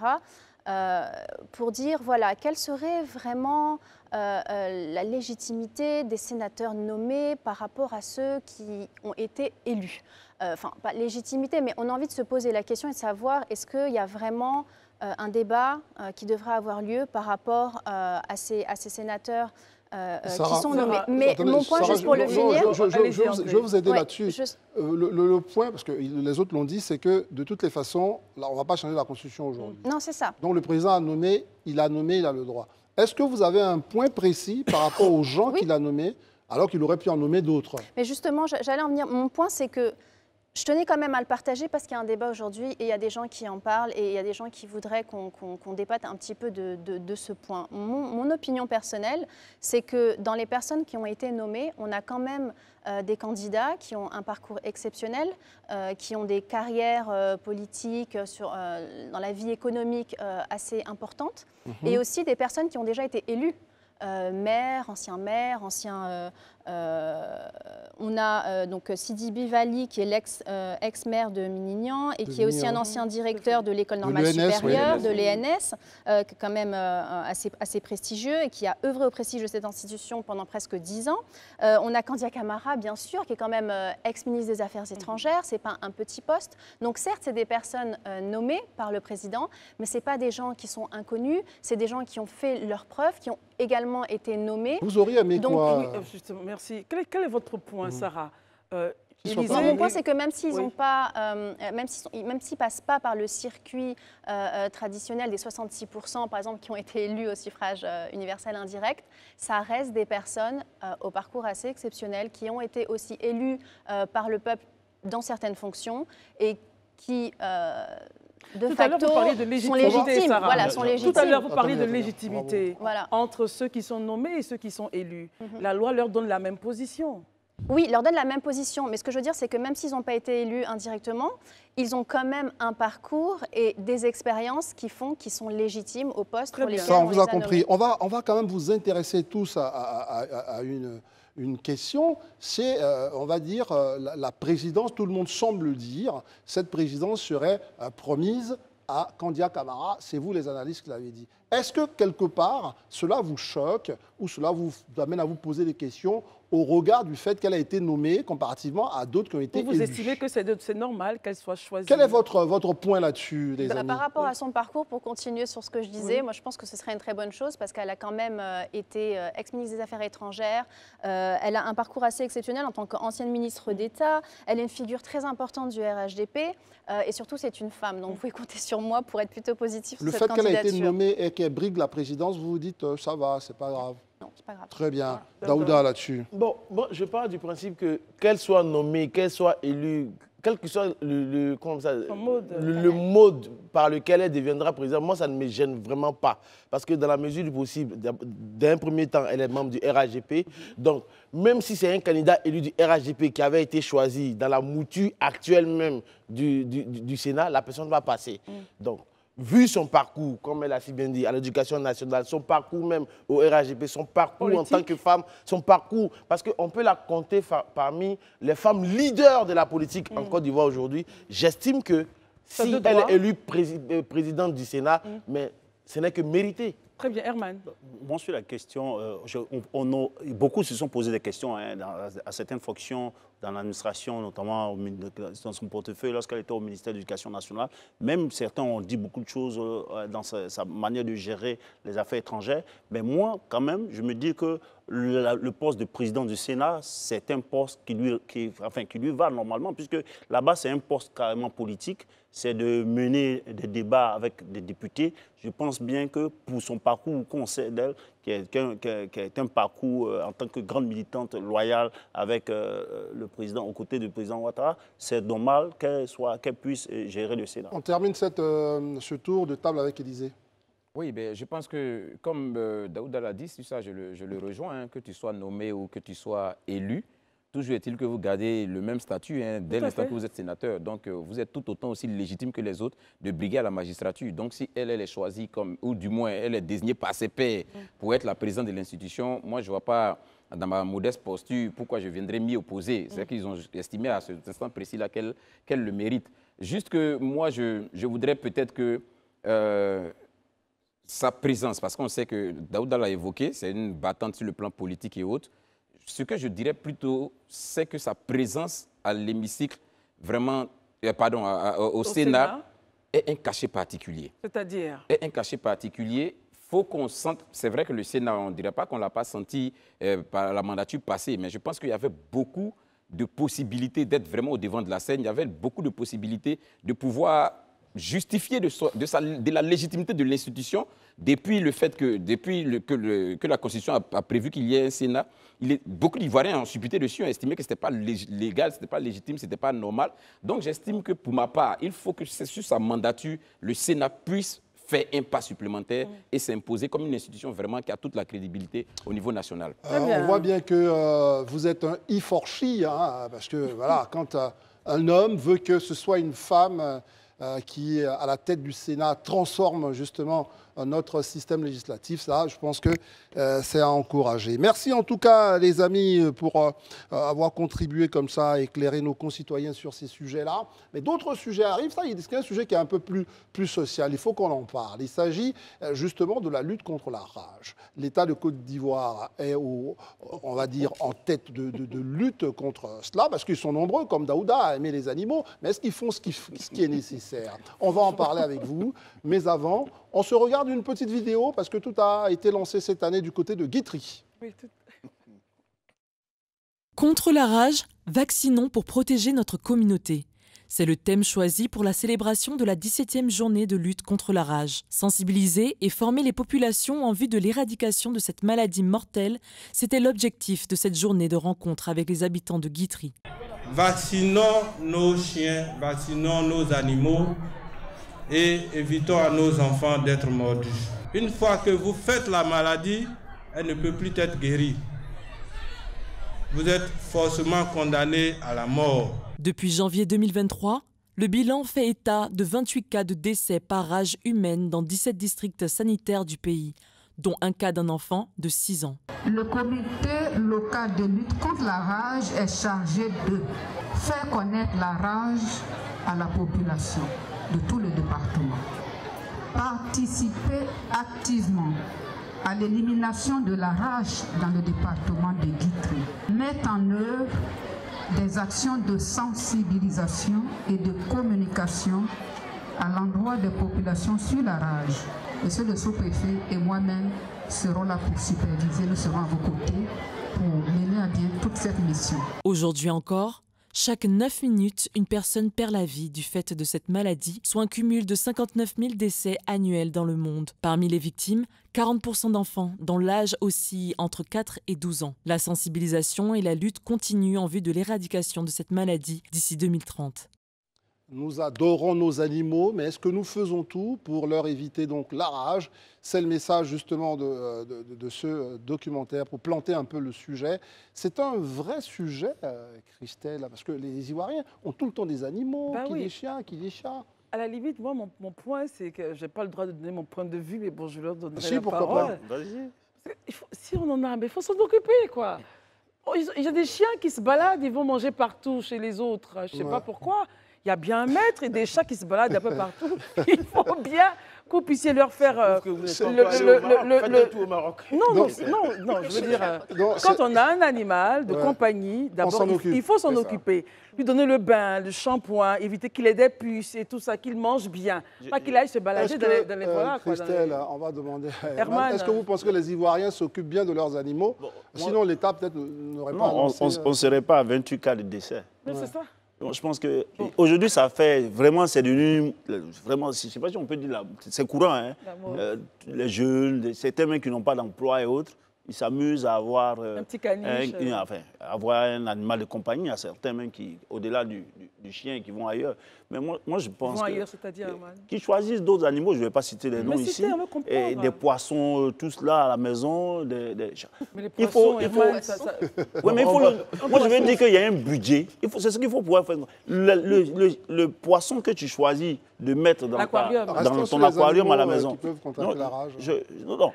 pour dire, voilà, quelle serait vraiment la légitimité des sénateurs nommés par rapport à ceux qui ont été élus. Enfin, pas légitimité, mais on a envie de se poser la question et de savoir, est-ce qu'il y a vraiment un débat qui devrait avoir lieu par rapport à ces sénateurs qui sont nommés. Mais mon point, juste pour le finir... Je vais vous aider là-dessus. Le point, parce que les autres l'ont dit, c'est que de toutes les façons, là, on ne va pas changer la Constitution aujourd'hui. Non, c'est ça. Donc le président a nommé, il a le droit. Est-ce que vous avez un point précis par rapport aux gens qu'il a nommés, alors qu'il aurait pu en nommer d'autres? Mais justement, j'allais en venir. Mon point, c'est que je tenais quand même à le partager parce qu'il y a un débat aujourd'hui et il y a des gens qui en parlent et il y a des gens qui voudraient qu'on débatte un petit peu de ce point. Mon opinion personnelle, c'est que dans les personnes qui ont été nommées, on a quand même des candidats qui ont un parcours exceptionnel, qui ont des carrières politiques dans la vie économique assez importantes et aussi des personnes qui ont déjà été élues. Ancien maire, on a donc Sidi Bivali qui est l'ex-maire de Minignan et qui est aussi un ancien directeur de l'école normale supérieure, de l'ENS, quand même assez prestigieux et qui a œuvré au prestige de cette institution pendant presque 10 ans. On a Candia Camara, bien sûr, qui est quand même ex-ministre des Affaires étrangères, c'est pas un petit poste. Donc certes, c'est des personnes nommées par le président, mais c'est pas des gens qui sont inconnus, c'est des gens qui ont fait leurs preuves, qui ont également été nommés. Vous auriez aimé quoi? Oui, justement, merci. Quel est votre point, Sarah? Mon point, c'est que même s'ils n'ont pas, même s'ils passent pas par le circuit traditionnel des 66%, par exemple, qui ont été élus au suffrage universel indirect, ça reste des personnes au parcours assez exceptionnel qui ont été aussi élus par le peuple dans certaines fonctions et qui de facto, sont légitimes. Voilà, sont légitimes. Tout à l'heure, vous parliez de légitimité entre ceux qui sont nommés et ceux qui sont élus. La loi leur donne la même position. Oui, leur donne la même position. Mais ce que je veux dire, c'est que même s'ils n'ont pas été élus indirectement, ils ont quand même un parcours et des expériences qui font qu'ils sont légitimes au poste pour lesquels on vous a compris. On va quand même vous intéresser tous à une question, c'est, on va dire, la présidence, tout le monde semble le dire, cette présidence serait promise à Candia Camara, c'est vous les analystes qui l'avez dit. Est-ce que quelque part, cela vous choque ou cela vous amène à vous poser des questions au regard du fait qu'elle a été nommée comparativement à d'autres qui ont été élus? Vous estimez que c'est normal qu'elle soit choisie? Quel est votre point là-dessus, les amis? Par rapport à son parcours, pour continuer sur ce que je disais, moi je pense que ce serait une très bonne chose parce qu'elle a quand même été ex-ministre des Affaires étrangères. Elle a un parcours assez exceptionnel en tant qu'ancienne ministre d'État. Elle est une figure très importante du RHDP et surtout c'est une femme. Donc vous pouvez compter sur moi pour être plutôt positif sur cette candidature. Le fait qu'elle ait été nommée et qu'elle brigue la présidence, vous vous dites ça va, c'est pas grave? Non, c'est pas grave. Très bien. Daouda là-dessus. Bon, je pars du principe que qu'elle soit nommée, qu'elle soit élue, quel que soit le mode par lequel elle deviendra présidente, moi, ça ne me gêne vraiment pas. Parce que dans la mesure du possible, d'un premier temps, elle est membre du RHDP. Donc, même si c'est un candidat élu du RHDP qui avait été choisi dans la mouture actuelle même du Sénat, la personne va passer. Donc, vu son parcours, comme elle a si bien dit, à l'éducation nationale, son parcours même au RHDP, son parcours politique en tant que femme, son parcours, parce qu'on peut la compter parmi les femmes leaders de la politique en Côte d'Ivoire aujourd'hui, j'estime que si elle est élue présidente du Sénat, mais ce n'est que mérité. Très bien, Herman. Moi, sur la question, beaucoup se sont posé des questions à certaines fonctions dans l'administration, notamment dans son portefeuille lorsqu'elle était au ministère de l'Éducation nationale. Même certains ont dit beaucoup de choses dans sa manière de gérer les affaires étrangères. Mais moi, quand même, je me dis que le poste de président du Sénat, c'est un poste qui lui va normalement, puisque là-bas, c'est un poste carrément politique. C'est de mener des débats avec des députés. Je pense bien que pour son parcours, qu'on sait d'elle, qui est un parcours en tant que grande militante loyale avec le président, aux côtés du président Ouattara, c'est normal qu'elle puisse gérer le Sénat. On termine ce tour de table avec Élysée. Oui, ben, je pense que, comme Daouda l'a dit, sur ça, je le rejoins, hein, que tu sois nommé ou que tu sois élu. Toujours est-il que vous gardez le même statut dès l'instant que vous êtes sénateur. Donc, vous êtes tout autant aussi légitime que les autres de briguer à la magistrature. Donc, si elle est choisie comme, ou du moins, elle est désignée par ses pairs pour être la présidente de l'institution, moi, je ne vois pas, dans ma modeste posture, pourquoi je viendrais m'y opposer. C'est qu'ils ont estimé à cet instant précis-là qu'elle le mérite. Juste que moi, je voudrais peut-être que sa présence, parce qu'on sait que Daouda l'a évoqué, c'est une battante sur le plan politique et autres. Ce que je dirais plutôt, c'est que sa présence à l'hémicycle, vraiment, au Sénat, est un cachet particulier. C'est-à-dire? Est un cachet particulier. Il faut qu'on sente, c'est vrai que le Sénat, on ne dirait pas qu'on ne l'a pas senti par la mandature passée, mais je pense qu'il y avait beaucoup de possibilités d'être vraiment au devant de la scène. Il y avait beaucoup de possibilités de pouvoir justifier de la légitimité de l'institution depuis le fait que la Constitution a prévu qu'il y ait un Sénat. Beaucoup d'Ivoiriens ont supputé dessus, ont estimé que ce n'était pas légal, ce n'était pas légitime, ce n'était pas normal. Donc j'estime que pour ma part, il faut que sur sa mandature, le Sénat puisse faire un pas supplémentaire et s'imposer comme une institution vraiment qui a toute la crédibilité au niveau national. On voit bien que vous êtes un he for she, hein, parce que voilà, quand un homme veut que ce soit une femme qui, à la tête du Sénat, transforme justement notre système législatif. Ça, je pense que c'est à encourager. Merci en tout cas, les amis, pour avoir contribué comme ça à éclairer nos concitoyens sur ces sujets-là. Mais d'autres sujets arrivent. Ça, c'est un sujet qui est un peu plus social. Il faut qu'on en parle. Il s'agit justement de la lutte contre la rage. L'État de Côte d'Ivoire est, on va dire, en tête de lutte contre cela, parce qu'ils sont nombreux, comme Daouda, à aimer les animaux. Mais est-ce qu'ils font ce qui est nécessaire? On va en parler avec vous. Mais avant, on se regarde une petite vidéo parce que tout a été lancé cette année du côté de Guitry. Contre la rage, vaccinons pour protéger notre communauté. C'est le thème choisi pour la célébration de la 17e journée de lutte contre la rage. Sensibiliser et former les populations en vue de l'éradication de cette maladie mortelle, c'était l'objectif de cette journée de rencontre avec les habitants de Guitry. Vaccinons nos chiens, vaccinons nos animaux et évitons à nos enfants d'être mordus. Une fois que vous faites la maladie, elle ne peut plus être guérie. Vous êtes forcément condamné à la mort. Depuis janvier 2023, le bilan fait état de 28 cas de décès par rage humaine dans 17 districts sanitaires du pays, dont un cas d'un enfant de 6 ans. Le comité local de lutte contre la rage est chargé de faire connaître la rage à la population de tout le département. Participer activement à l'élimination de la rage dans le département de Guitry. Mettre en œuvre des actions de sensibilisation et de communication à l'endroit des populations sur la rage. Monsieur le sous-préfet et moi-même serons là pour superviser, nous serons à vos côtés pour mener à bien toute cette mission. Aujourd'hui encore, chaque 9 minutes, une personne perd la vie du fait de cette maladie, soit un cumul de 59 000 décès annuels dans le monde. Parmi les victimes, 40% d'enfants, dont l'âge oscille entre 4 et 12 ans. La sensibilisation et la lutte continuent en vue de l'éradication de cette maladie d'ici 2030. Nous adorons nos animaux, mais est-ce que nous faisons tout pour leur éviter donc la rage? C'est le message justement de ce documentaire, pour planter un peu le sujet. C'est un vrai sujet, Christelle, parce que les Ivoiriens ont tout le temps des animaux, des chiens, des chats. À la limite, moi, mon point, c'est que je n'ai pas le droit de donner mon point de vue, mais bon, je leur donnerai si, la parole. Si on en a, mais il faut s'en occuper, quoi. Il y a des chiens qui se baladent, ils vont manger partout chez les autres. Je ne sais pas pourquoi. Il y a bien un maître et des chats qui se baladent un peu partout. Il faut bien que vous puissiez leur faire que vous n'êtes pas allé au Maroc. Faites un tour au Maroc. Non, je veux dire, quand on a un animal de compagnie, d'abord, il faut s'en occuper. Lui donner le bain, le shampoing, éviter qu'il ait des puces et tout ça, qu'il mange bien. Pas qu'il aille se balader dans les voilà. Christelle, on va demander à Herman. Est-ce que vous pensez que les Ivoiriens s'occupent bien de leurs animaux? Sinon, l'État peut-être n'aurait pas annoncé... On ne serait pas à 28 cas de décès. C'est ça. Donc, je pense qu'aujourd'hui, ça fait vraiment, c'est devenu, vraiment, je ne sais pas si on peut dire, c'est courant, hein. Les jeunes, certains mecs qui n'ont pas d'emploi et autres, ils s'amusent à avoir un petit caniche, avoir un animal de compagnie. Il y a certains même qui, au-delà du chien, qui vont ailleurs. Mais moi je pense qu'ils choisissent d'autres animaux. Je ne vais pas citer les noms ici. Et des poissons, tous là à la maison. Mais les poissons, moi, je veux dire qu'il y a un budget. C'est ce qu'il faut pouvoir faire. Le poisson que tu choisis de mettre dans ton aquarium à la maison. Non.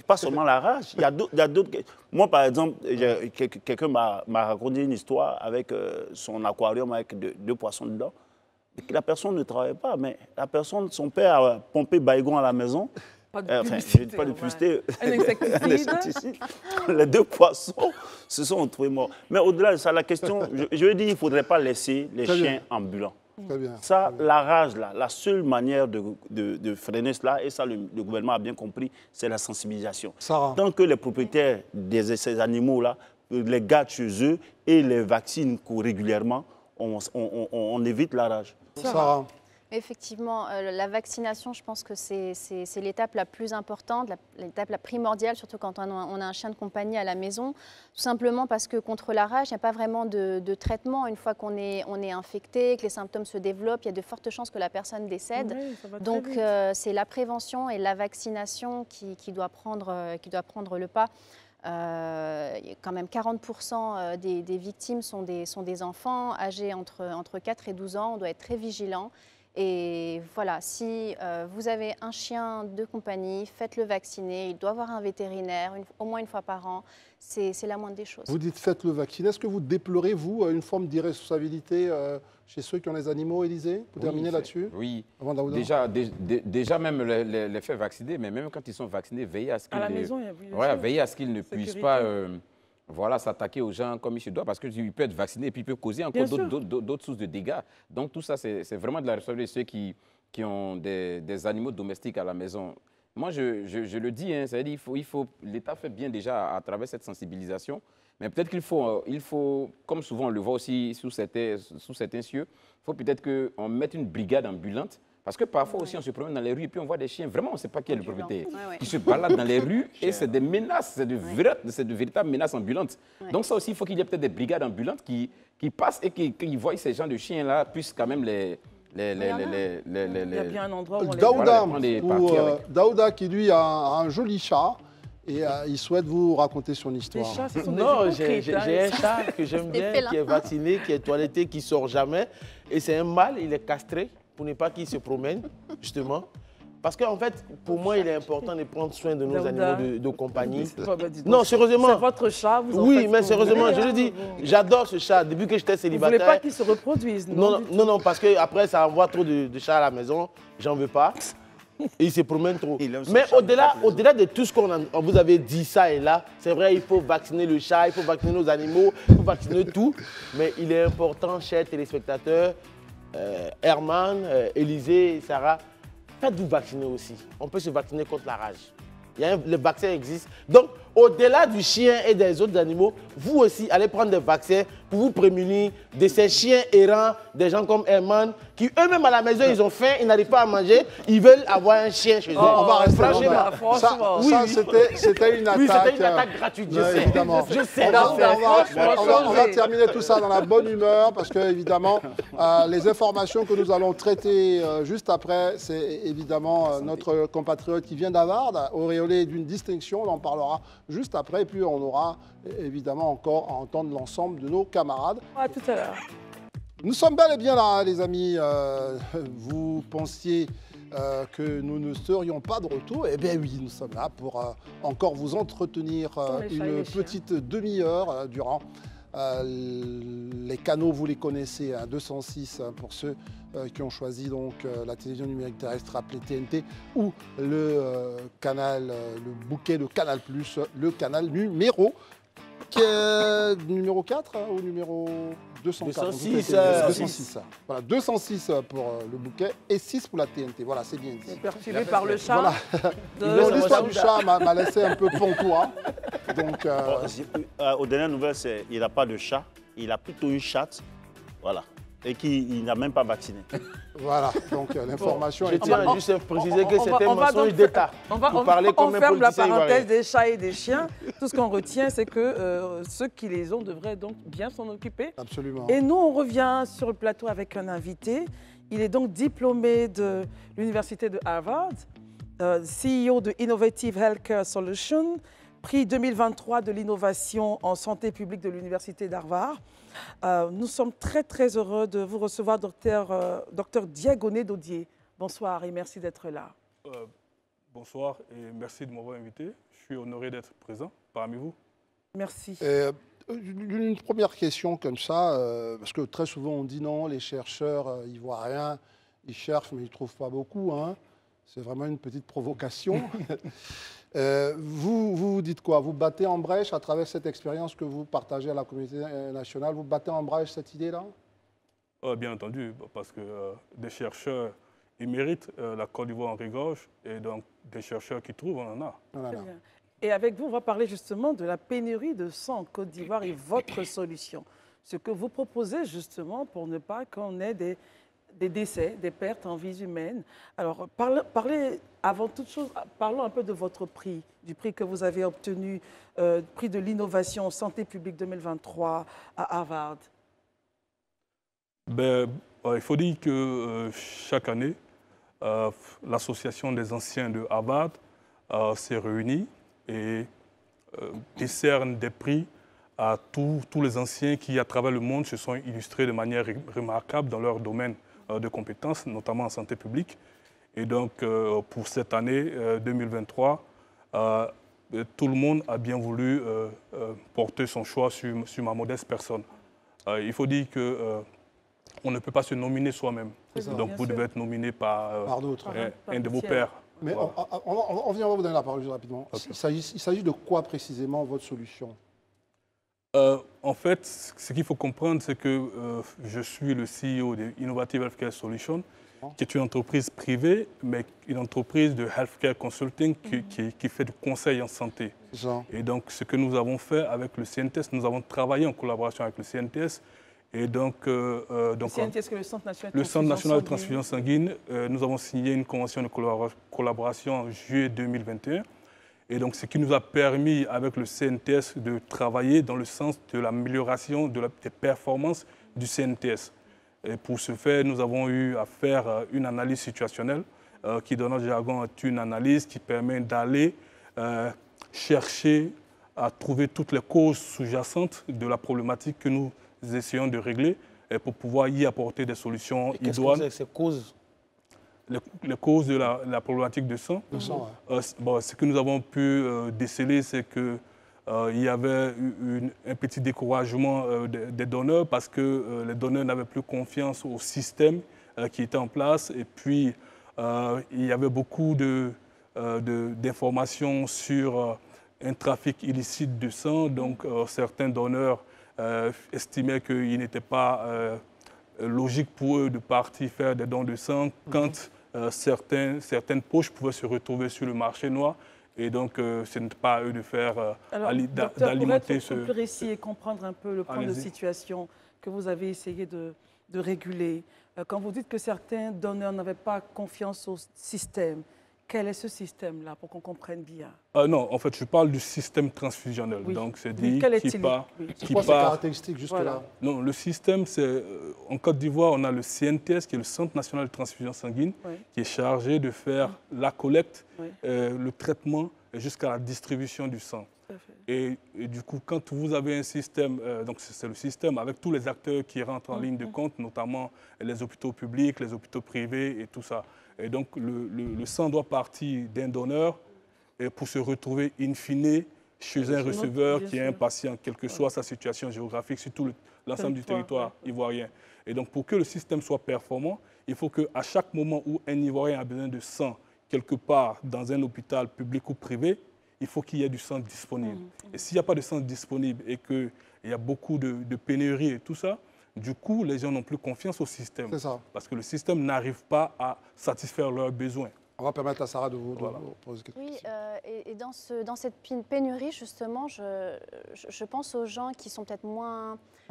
Pas seulement la rage, il y a d'autres... Moi, par exemple, quelqu'un m'a raconté une histoire avec son aquarium avec deux poissons dedans. La personne ne travaille pas, mais son père a pompé Baygon à la maison. Pas de publicité. Un insecticide. Les deux poissons se sont retrouvés morts. Mais au-delà de ça, la question, je veux dire, il ne faudrait pas laisser les chiens ambulants. Très bien. Ça, la rage, là, la seule manière de freiner cela, et ça, le gouvernement a bien compris, c'est la sensibilisation. Sarah. Tant que les propriétaires de ces animaux-là les gardent chez eux et les vaccinent régulièrement, on évite la rage. Sarah. Effectivement, la vaccination, je pense que c'est l'étape la plus importante, l'étape la primordiale, surtout quand on a un chien de compagnie à la maison. Tout simplement parce que contre la rage, il n'y a pas vraiment de traitement. Une fois qu'on est infecté, que les symptômes se développent, il y a de fortes chances que la personne décède. Oui, donc, c'est la prévention et la vaccination qui doit prendre le pas. Quand même 40% des victimes sont des enfants âgés entre 4 et 12 ans. On doit être très vigilant. Et voilà, si vous avez un chien de compagnie, faites-le vacciner. Il doit avoir un vétérinaire au moins une fois par an. C'est la moindre des choses. Vous dites faites-le vacciner. Est-ce que vous déplorez, vous, une forme d'irresponsabilité chez ceux qui ont les animaux, Élisée? Vous terminez là-dessus? Oui. Déjà même les faire vacciner, mais même quand ils sont vaccinés, veillez à ce qu'ils ne puissent pas... Voilà, s'attaquer aux gens comme il se doit, parce qu'il peut être vacciné et puis il peut causer encore d'autres sources de dégâts. Donc tout ça, c'est vraiment de la responsabilité de ceux qui ont des animaux domestiques à la maison. Moi, je le dis, hein, c'est-à-dire l'État fait bien déjà à travers cette sensibilisation, mais peut-être qu'il faut, comme souvent on le voit aussi sous certains cieux, il faut peut-être qu'on mette une brigade ambulante. Parce que parfois aussi, on se promène dans les rues et puis on voit des chiens, vraiment, on ne sait pas qui est le propriétaire, qui se baladent dans les rues et c'est des menaces, c'est de véritables menaces ambulantes. Donc ça aussi, il faut qu'il y ait peut-être des brigades ambulantes qui passent et qui voient ces gens de chiens-là, puissent quand même les... Il y a bien un endroit où on Daouda qui, lui, a un joli chat. Et il souhaite vous raconter son histoire. Les chats, ce sont non, j'ai un chat que j'aime bien, qui est vacciné, qui est toiletté, qui ne sort jamais. Et c'est un mâle, il est castré pour ne pas qu'il se promène, justement. Parce qu'en fait, pour moi, il est important de prendre soin de nos animaux de compagnie. Non, sérieusement. C'est votre chat, vous en Oui, mais sérieusement, je le dis, j'adore ce chat. Depuis que j'étais célibataire... Vous ne voulez pas qu'il se reproduise, non? Non, parce qu'après, ça envoie trop de chats à la maison. J'en veux pas. Et il se promène trop. Mais au-delà de tout ce qu'on vous avez dit, ça et là, c'est vrai, il faut vacciner le chat, il faut vacciner nos animaux, il faut vacciner tout. Mais il est important, chers téléspectateurs, Herman, Élisée, Sarah, faites-vous vacciner aussi. On peut se vacciner contre la rage. Le vaccin existe. Donc, au-delà du chien et des autres animaux, vous aussi, allez prendre des vaccins pour vous prémunir de ces chiens errants, des gens comme Herman, qui eux-mêmes à la maison, ils ont faim, ils n'arrivent pas à manger, ils veulent avoir un chien chez eux. On va rester franchement. Ça, c'était une attaque. Oui, c'était une attaque gratuite, je sais. Évidemment. Je sais. On va terminer tout ça dans la bonne humeur, parce que, évidemment, les informations que nous allons traiter juste après, c'est évidemment notre compatriote qui vient d'Harvard, auréolé d'une distinction, on en parlera juste après, et puis on aura évidemment encore à entendre l'ensemble de nos camarades. À tout à l'heure. Nous sommes bel et bien là, les amis. Vous pensiez que nous ne serions pas de retour. Eh bien oui, nous sommes là pour encore vous entretenir une petite demi-heure durant Les canaux, vous les connaissez, à 206 pour ceux qui ont choisi donc la télévision numérique terrestre appelée TNT, ou le canal, le bouquet de Canal+, le canal numéro 4 ou numéro 204 206. Voilà, 206 pour le bouquet et 6 pour la TNT. Voilà, c'est bien dit. Perturbé par le chat. Voilà. L'histoire du chat m'a laissé un peu pantois. Donc, aux dernières nouvelles, il n'a pas de chat, il a plutôt une chatte. Voilà. Et qu'il n'a même pas vacciné. Voilà, donc l'information est... Je tiens juste à préciser que c'était un mensonge d'État. On ferme la parenthèse des chats et des chiens. Tout ce qu'on retient, c'est que ceux qui les ont devraient donc bien s'en occuper. Absolument. Et nous, on revient sur le plateau avec un invité. Il est donc diplômé de l'Université de Harvard, CEO de Innovative Healthcare Solutions, prix 2023 de l'innovation en santé publique de l'Université d'Harvard. Nous sommes très, très heureux de vous recevoir, docteur Diagoné Dodier. Bonsoir et merci d'être là. Bonsoir et merci de m'avoir invité. Je suis honoré d'être présent parmi vous. Merci. Une première question comme ça, parce que très souvent on dit non, les chercheurs, ils ne voient rien, ils cherchent mais ils ne trouvent pas beaucoup. Hein. C'est vraiment une petite provocation. Vous dites quoi? Vous battez en brèche à travers cette expérience que vous partagez à la communauté nationale? Vous battez en brèche cette idée-là? Bien entendu, parce que des chercheurs, ils méritent, la Côte d'Ivoire en regorge, et donc des chercheurs qui trouvent, on en a. Et avec vous, on va parler justement de la pénurie de sang en Côte d'Ivoire et votre solution. Ce que vous proposez justement pour ne pas qu'on ait des décès, des pertes en vies humaines. Alors, parlez, avant toute chose, parlons un peu de votre prix, du prix que vous avez obtenu, prix de l'innovation en santé publique 2023 à Harvard. Il faut dire que chaque année, l'association des anciens de Harvard s'est réunie et décerne des prix à tous les anciens qui, à travers le monde, se sont illustrés de manière remarquable dans leur domaine de compétences, notamment en santé publique. Et donc, pour cette année 2023, tout le monde a bien voulu porter son choix sur ma modeste personne. Il faut dire qu'on ne peut pas se nominer soi-même. Donc, vous devez être nominé par d'autres, un de vos pairs. Mais voilà. on vient vous donner la parole rapidement. Okay. Il s'agit de quoi précisément votre solution? En fait, ce qu'il faut comprendre, c'est que je suis le CEO de Innovative Healthcare Solutions, qui est une entreprise privée, mais une entreprise de healthcare consulting qui fait du conseil en santé. Et donc, ce que nous avons fait avec le CNTS, nous avons travaillé en collaboration avec le CNTS. Et donc, le CNTS, le Centre national de transfusion sanguine, nous avons signé une convention de collaboration en juillet 2021. Et donc, ce qui nous a permis, avec le CNTS, de travailler dans le sens de l'amélioration des performances du CNTS. Et pour ce faire, nous avons eu à faire une analyse situationnelle, qui, dans notre jargon, est une analyse qui permet d'aller chercher à trouver toutes les causes sous-jacentes de la problématique que nous essayons de régler, pour pouvoir y apporter des solutions idoines. Qu'est-ce que c'est ces causes? Les causes de la problématique de sang. Ce que nous avons pu déceler, c'est qu'il y avait un petit découragement des donneurs parce que les donneurs n'avaient plus confiance au système qui était en place. Et puis, il y avait beaucoup d'informations sur un trafic illicite de sang. Donc, certains donneurs estimaient qu'il n'était pas logique pour eux de partir faire des dons de sang quand certaines poches pouvaient se retrouver sur le marché noir. Et donc, ce n'est pas à eux de faire d'alimenter ce... Pour être plus précis et comprendre un peu le point de situation que vous avez essayé de réguler, quand vous dites que certains donneurs n'avaient pas confiance au système, quel est ce système-là, pour qu'on comprenne bien? Non, en fait, je parle du système transfusionnel. Oui. Donc, c'est dit C'est quoi ces caractéristiques, juste là? Non, le système, c'est... En Côte d'Ivoire, on a le CNTS, qui est le Centre national de transfusion sanguine, qui est chargé de faire la collecte, le traitement, jusqu'à la distribution du sang. Et du coup, quand vous avez un système, donc c'est le système avec tous les acteurs qui rentrent en ligne de compte, notamment les hôpitaux publics, les hôpitaux privés et tout ça. Et donc, le sang doit partir d'un donneur pour se retrouver in fine chez un receveur qui est un patient, quelle que soit sa situation géographique sur tout l'ensemble du territoire ivoirien. Et donc, pour que le système soit performant, il faut qu'à chaque moment où un Ivoirien a besoin de sang, quelque part dans un hôpital public ou privé, il faut qu'il y ait du sang disponible. Et s'il n'y a pas de sang disponible et qu'il y a beaucoup de pénuries et tout ça, du coup, les gens n'ont plus confiance au système. C'est ça. Parce que le système n'arrive pas à satisfaire leurs besoins. On va permettre à Sarah de vous poser quelques questions. Oui, et dans cette pénurie, justement, je pense aux gens qui sont peut-être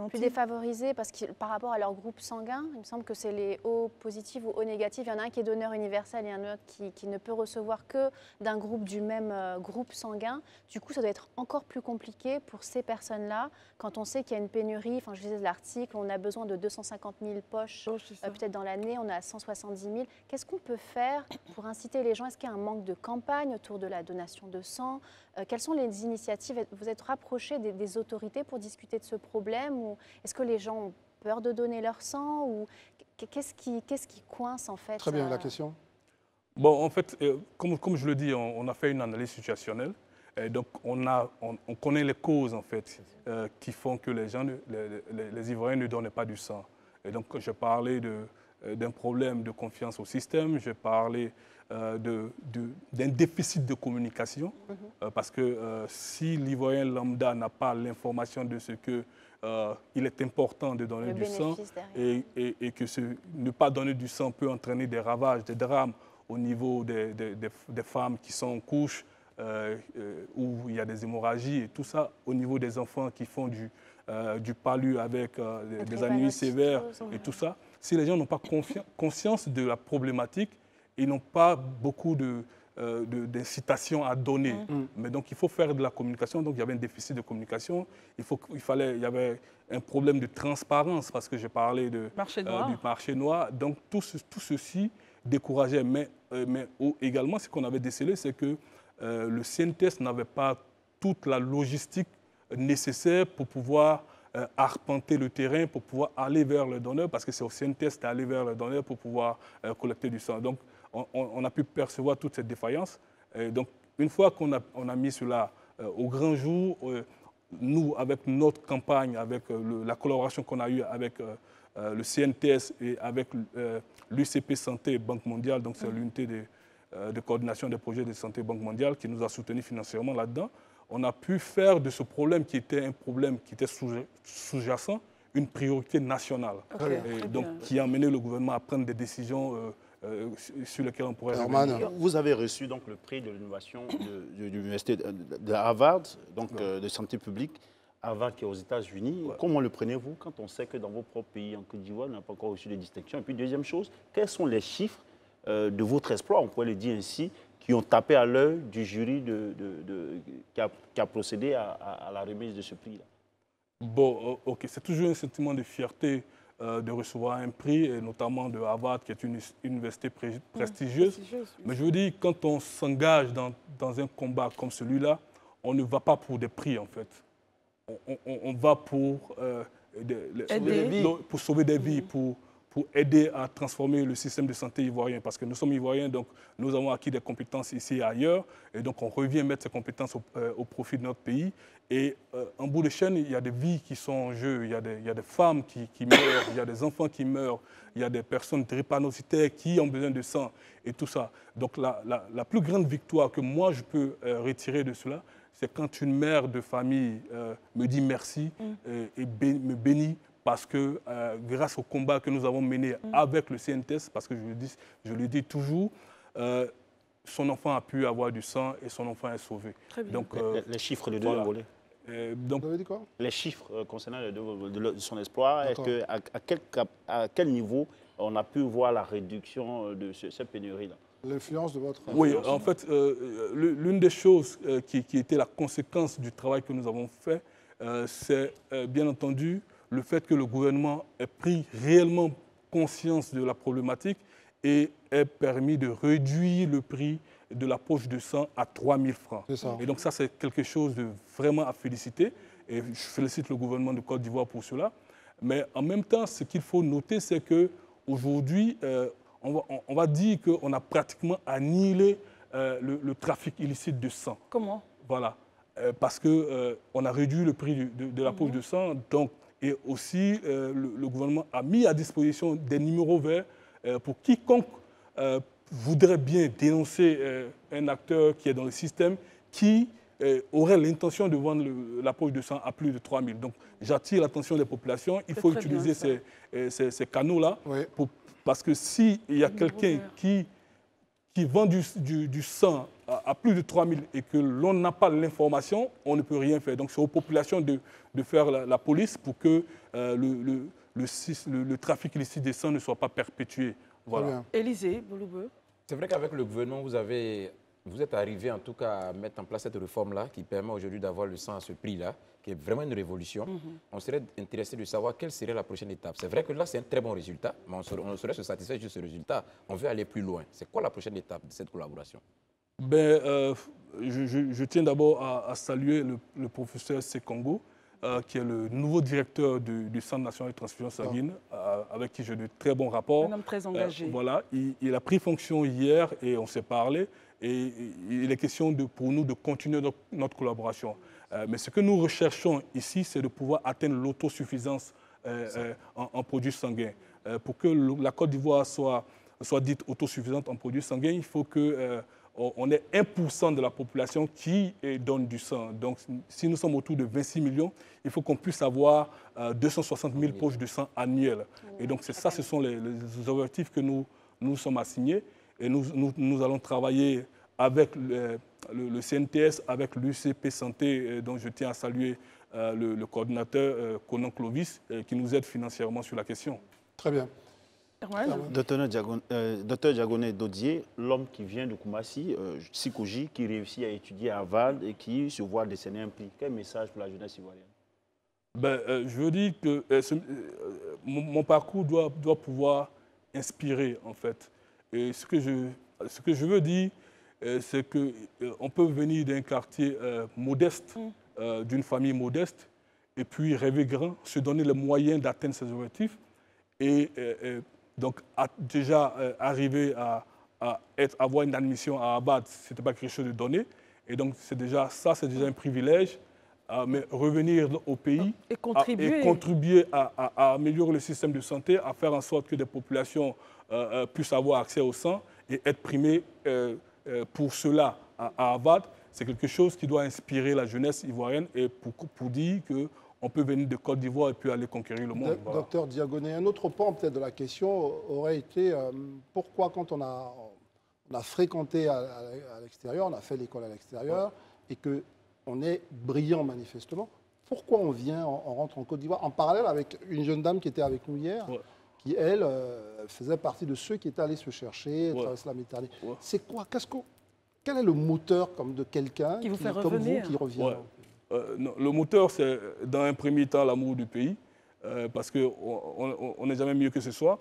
plus défavorisés parce que par rapport à leur groupe sanguin, il me semble que c'est les O positifs ou O négatifs. Il y en a un qui est donneur universel et un autre qui ne peut recevoir que d'un groupe du même groupe sanguin. Du coup, ça doit être encore plus compliqué pour ces personnes-là quand on sait qu'il y a une pénurie. Enfin, je disais de l'article, on a besoin de 250 000 poches peut-être dans l'année, on a 170 000. Qu'est-ce qu'on peut faire pour inciter les gens? Est-ce qu'il y a un manque de campagne autour de la donation de sang? Quelles sont les initiatives? Vous êtes rapprochés des autorités pour discuter de ce problème? Ou est-ce que les gens ont peur de donner leur sang? Ou qu'est-ce qui coince en fait? Très bien, la question. Bon, en fait, comme je le dis, on a fait une analyse situationnelle. Et donc, on connaît les causes en fait qui font que les Ivoiriens ne donnent pas du sang. Et donc, je parlais d'un problème de confiance au système, je parlais d'un déficit de communication, parce que si l'Ivoirien lambda n'a pas l'information de ce qu'il est important de donner du sang et que ne pas donner du sang peut entraîner des ravages, des drames au niveau des femmes qui sont en couche, où il y a des hémorragies et tout ça, au niveau des enfants qui font du palu avec des anémies sévères et tout ça. Si les gens n'ont pas conscience de la problématique, ils n'ont pas beaucoup d'incitation à donner. Mais donc, il faut faire de la communication. Donc, il y avait un déficit de communication. Il y avait un problème de transparence parce que j'ai parlé du marché noir. Donc, tout ceci décourageait. Mais également, ce qu'on avait décelé, c'est que le CNTS n'avait pas toute la logistique nécessaire pour pouvoir arpenter le terrain, pour pouvoir aller vers le donneur, parce que c'est au CNTS d'aller vers le donneur pour pouvoir collecter du sang. Donc, on a pu percevoir toute cette défaillance. Et donc, une fois qu'on a mis cela au grand jour, nous, avec notre campagne, avec la collaboration qu'on a eue avec le CNTS et avec l'UCP Santé Banque mondiale, donc c'est l'unité de coordination des projets de santé Banque mondiale qui nous a soutenus financièrement là-dedans, on a pu faire de ce problème qui était un problème qui était sous-jacent une priorité nationale. Et donc, qui a amené le gouvernement à prendre des décisions sur lesquelles on pourrait revenir. Vous avez reçu donc le prix de l'innovation de l'université de Harvard, donc de santé publique, Harvard qui est aux États-Unis. Comment le prenez-vous quand on sait que dans vos propres pays, en Côte d'Ivoire, on n'a pas encore reçu de distinction? Et puis, deuxième chose, quels sont les chiffres de votre exploit, on pourrait le dire ainsi, qui ont tapé à l'œil du jury qui a procédé à la remise de ce prix-là? Bon, ok, c'est toujours un sentiment de fierté de recevoir un prix, et notamment de Harvard, qui est une université prestigieuse. Mais je veux dire, quand on s'engage dans un combat comme celui-là, on ne va pas pour des prix, en fait. On va pour sauver des vies, pour aider à transformer le système de santé ivoirien. Parce que nous sommes ivoiriens, donc nous avons acquis des compétences ici et ailleurs. Et donc on revient mettre ces compétences au profit de notre pays. Et en bout de chaîne, il y a des vies qui sont en jeu. Il y a des femmes qui meurent, il y a des enfants qui meurent, il y a des personnes drépanocytaires qui ont besoin de sang et tout ça. Donc la plus grande victoire que moi je peux retirer de cela, c'est quand une mère de famille me dit merci et me bénit, parce que grâce au combat que nous avons mené avec le CNTS, parce que je le dis toujours, son enfant a pu avoir du sang et son enfant est sauvé. Donc, les chiffres de deux volets. Vous avez dit quoi? Les chiffres concernant de son exploit, à quel niveau on a pu voir la réduction de cette pénurie-là? L'influence de votre... Oui, en fait, l'une des choses qui était la conséquence du travail que nous avons fait, c'est bien entendu le fait que le gouvernement ait pris réellement conscience de la problématique et ait permis de réduire le prix de la poche de sang à 3 000 francs. Et donc ça, c'est quelque chose de vraiment à féliciter. Et je félicite le gouvernement de Côte d'Ivoire pour cela. Mais en même temps, ce qu'il faut noter, c'est qu'aujourd'hui, on va dire qu'on a pratiquement annihilé le trafic illicite de sang. Comment? Voilà. parce qu'on a réduit le prix de la poche de sang. Donc, et aussi, le gouvernement a mis à disposition des numéros verts pour quiconque voudrait bien dénoncer un acteur qui est dans le système, qui aurait l'intention de vendre la poche de sang à plus de 3 000. Donc, j'attire l'attention des populations. Il faut utiliser ces canaux-là, parce que s'il y a quelqu'un qui vend du sang à plus de 3 000 et que l'on n'a pas l'information, on ne peut rien faire. Donc, c'est aux populations de faire la police pour que le trafic illicite des sang ne soit pas perpétué. Voilà. Élysée Bouloubeu. C'est vrai qu'avec le gouvernement, vous êtes arrivé en tout cas à mettre en place cette réforme-là qui permet aujourd'hui d'avoir le sang à ce prix-là, qui est vraiment une révolution. On serait intéressé de savoir quelle serait la prochaine étape. C'est vrai que là, c'est un très bon résultat, mais on ne saurait se satisfaire juste de ce résultat. On veut aller plus loin. C'est quoi la prochaine étape de cette collaboration? Je tiens d'abord à saluer le professeur Sekongo, qui est le nouveau directeur du Centre national de transfusion sanguine, avec qui j'ai de très bons rapports. Un homme très engagé. Voilà, il a pris fonction hier et on s'est parlé. Et il est question pour nous de continuer notre collaboration. Mais ce que nous recherchons ici, c'est de pouvoir atteindre l'autosuffisance en produits sanguins. Pour que la Côte d'Ivoire soit dite autosuffisante en produits sanguins, il faut qu'on ait 1% de la population qui donne du sang. Donc, si nous sommes autour de 26 millions, il faut qu'on puisse avoir 260 000 poches de sang annuelles. Et donc, ça, ce sont les objectifs que nous sommes assignés. Et nous allons travailler avec le CNTS, avec l'UCP Santé, dont je tiens à saluer le coordinateur Conan Clovis, qui nous aide financièrement sur la question. Très bien. Docteur Diagoné Dodier, l'homme qui vient de Koumassi, Sikoji, qui réussit à étudier à Harvard et qui se voit décerner un prix. Quel message pour la jeunesse ivoirienne? Je veux dire que mon parcours doit pouvoir inspirer, en fait. Et ce que je veux dire, c'est qu'on peut venir d'un quartier modeste, d'une famille modeste, et puis rêver grand, se donner les moyens d'atteindre ses objectifs. Et donc, déjà arriver à avoir une admission à Harvard, ce n'était pas quelque chose de donné. Et donc, c'est déjà un privilège. Mais revenir au pays et contribuer à améliorer le système de santé, à faire en sorte que des populations puissent avoir accès au sang et être primées pour cela à Harvard, c'est quelque chose qui doit inspirer la jeunesse ivoirienne et pour dire qu'on peut venir de Côte d'Ivoire et puis aller conquérir le monde. Voilà. Docteur Diagoné, un autre pan peut-être de la question aurait été pourquoi quand on a fréquenté à l'extérieur, on a fait l'école à l'extérieur et qu'on est brillant manifestement, pourquoi on rentre en Côte d'Ivoire en parallèle avec une jeune dame qui était avec nous hier, qui, elle, faisait partie de ceux qui étaient allés se chercher, traverser la Méditerranée. C'est quoi? Quel est le moteur comme de quelqu'un qui vous fait comme vous qui revient non, le moteur, c'est dans un premier temps l'amour du pays, parce qu'on n'est jamais mieux que ce soit.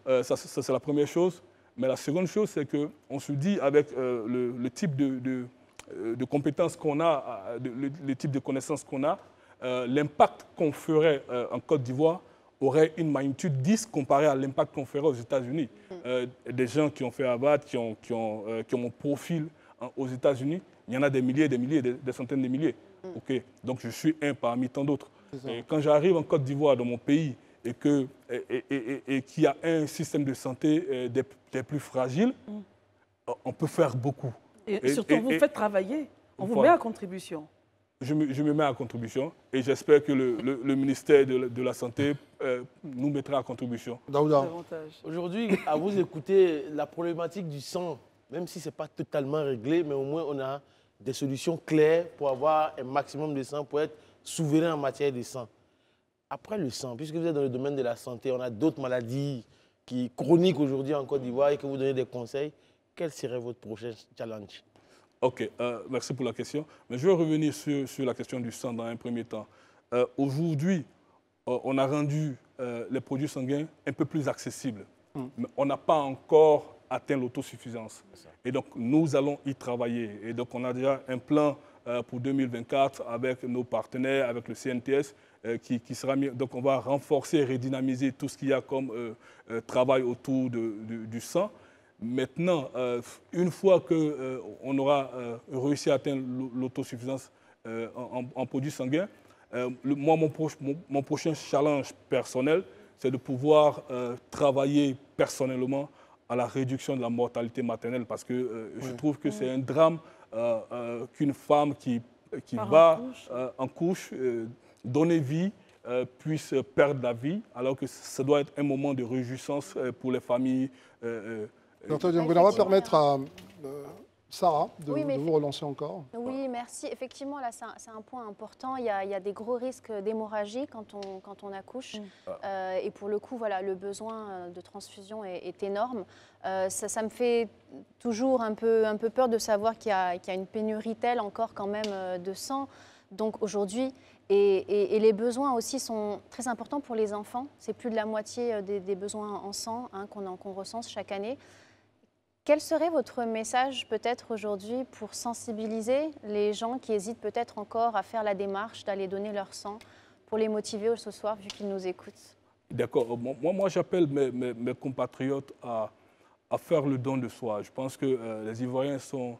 Ça, c'est la première chose. Mais la seconde chose, c'est qu'on se dit avec le type de compétences qu'on a, le type de connaissances qu'on a, l'impact qu'on ferait en Côte d'Ivoire aurait une magnitude 10 comparée à l'impact qu'on ferait aux États-Unis. Des gens qui ont fait Harvard, qui ont mon profil aux États-Unis, il y en a des milliers, des centaines de milliers. Okay. Donc je suis un parmi tant d'autres. Et quand j'arrive en Côte d'Ivoire, dans mon pays, et qu'il y a un système de santé des plus fragiles, on peut faire beaucoup. Et surtout, vous faites travailler, on vous met à contribution. Je me mets à contribution et j'espère que le ministère de la Santé nous mettra à contribution. Aujourd'hui, à vous écouter, la problématique du sang, même si ce n'est pas totalement réglé, mais au moins on a des solutions claires pour avoir un maximum de sang, pour être souverain en matière de sang. Après le sang, puisque vous êtes dans le domaine de la santé, on a d'autres maladies chroniques aujourd'hui en Côte d'Ivoire et que vous donnez des conseils. Quel serait votre prochain challenge? Ok, merci pour la question. Mais je vais revenir sur la question du sang dans un premier temps. Aujourd'hui, on a rendu les produits sanguins un peu plus accessibles. Mais on n'a pas encore atteint l'autosuffisance. Et donc, nous allons y travailler. Et donc, on a déjà un plan pour 2024 avec nos partenaires, avec le CNTS, qui sera mis. Donc, on va renforcer et redynamiser tout ce qu'il y a comme travail autour du sang. Maintenant, une fois qu'on aura réussi à atteindre l'autosuffisance, en produits sanguins. Moi, mon prochain challenge personnel, c'est de pouvoir travailler personnellement à la réduction de la mortalité maternelle parce que je trouve que c'est un drame qu'une femme qui va en couche, donner vie, puisse perdre la vie, alors que ça doit être un moment de réjouissance pour les familles. Docteur Diangoné, on va permettre à Sarah de vous relancer encore. Oui, merci. Effectivement, là, c'est un point important. Il y a des gros risques d'hémorragie quand on accouche. Et pour le coup, voilà, le besoin de transfusion est énorme. Ça me fait toujours un peu peur de savoir qu'il y a une pénurie telle encore quand même de sang. Donc aujourd'hui, et les besoins aussi sont très importants pour les enfants. C'est plus de la moitié des besoins en sang qu'on recense chaque année. Quel serait votre message peut-être aujourd'hui pour sensibiliser les gens qui hésitent peut-être encore à faire la démarche d'aller donner leur sang, pour les motiver ce soir vu qu'ils nous écoutent? D'accord. Moi j'appelle mes compatriotes à faire le don de soi. Je pense que les Ivoiriens sont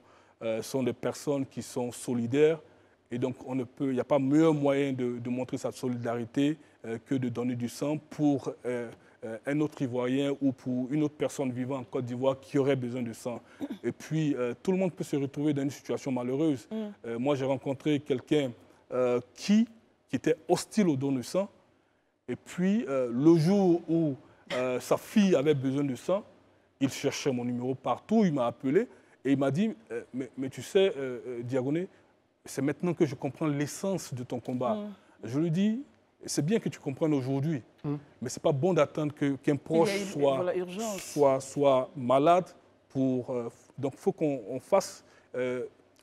des personnes qui sont solidaires et donc il n'y a pas meilleur moyen de montrer sa solidarité que de donner du sang pour un autre Ivoirien ou pour une autre personne vivant en Côte d'Ivoire qui aurait besoin de sang. Et puis, tout le monde peut se retrouver dans une situation malheureuse. Moi, j'ai rencontré quelqu'un qui était hostile au don de sang. Et puis, le jour où sa fille avait besoin de sang, il cherchait mon numéro partout, il m'a appelé et il m'a dit mais tu sais, Diagoné, c'est maintenant que je comprends l'essence de ton combat. Je lui dis, c'est bien que tu comprennes aujourd'hui, mais ce n'est pas bon d'attendre qu'un proche soit malade. Donc, il faut qu'on fasse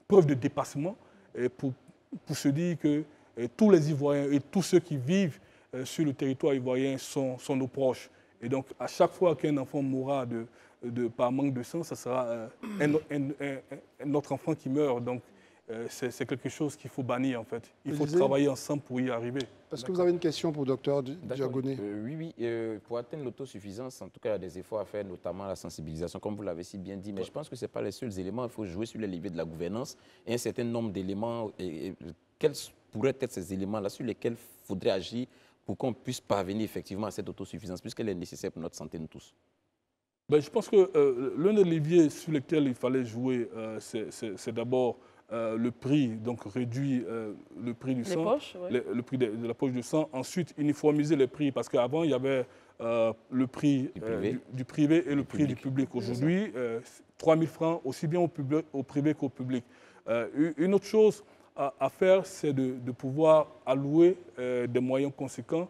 preuve de dépassement pour se dire que tous les Ivoiriens et tous ceux qui vivent sur le territoire ivoirien sont nos proches. Et donc, à chaque fois qu'un enfant mourra par manque de sang, ça sera un autre enfant qui meurt. Donc, c'est quelque chose qu'il faut bannir en fait. Il faut travailler ensemble pour y arriver. Est-ce que vous avez une question pour le docteur Diagoné? Oui. Pour atteindre l'autosuffisance, en tout cas, il y a des efforts à faire, notamment la sensibilisation, comme vous l'avez si bien dit. Mais je pense que ce n'est pas les seuls éléments. Il faut jouer sur les leviers de la gouvernance et un certain nombre d'éléments. Quels pourraient être ces éléments-là sur lesquels il faudrait agir pour qu'on puisse parvenir effectivement à cette autosuffisance, puisqu'elle est nécessaire pour notre santé, nous tous? Je pense que l'un des leviers sur lesquels il fallait jouer, c'est d'abord le prix, donc réduit le prix du sang, le prix de la poche de sang. Ensuite, uniformiser les prix, parce qu'avant, il y avait le prix du privé et le prix du public. Aujourd'hui, 3 000 francs, aussi bien au privé qu'au public. Une autre chose à faire, c'est de pouvoir allouer des moyens conséquents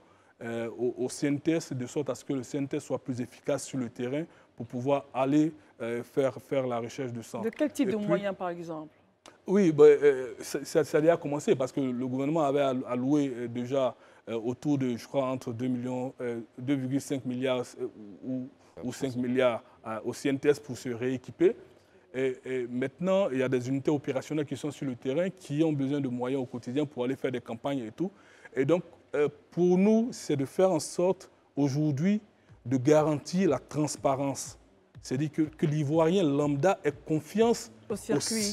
au CNTS, de sorte à ce que le CNTS soit plus efficace sur le terrain pour pouvoir aller faire la recherche de sang. De quel type de moyens, par exemple? Oui, ça a déjà commencé parce que le gouvernement avait alloué déjà autour de, je crois, entre 2,5 milliards ou 5 milliards au CNTS pour se rééquiper. Et maintenant, il y a des unités opérationnelles qui sont sur le terrain qui ont besoin de moyens au quotidien pour aller faire des campagnes et tout. Et donc, pour nous, c'est de faire en sorte aujourd'hui de garantir la transparence. C'est-à-dire que l'Ivoirien lambda ait confiance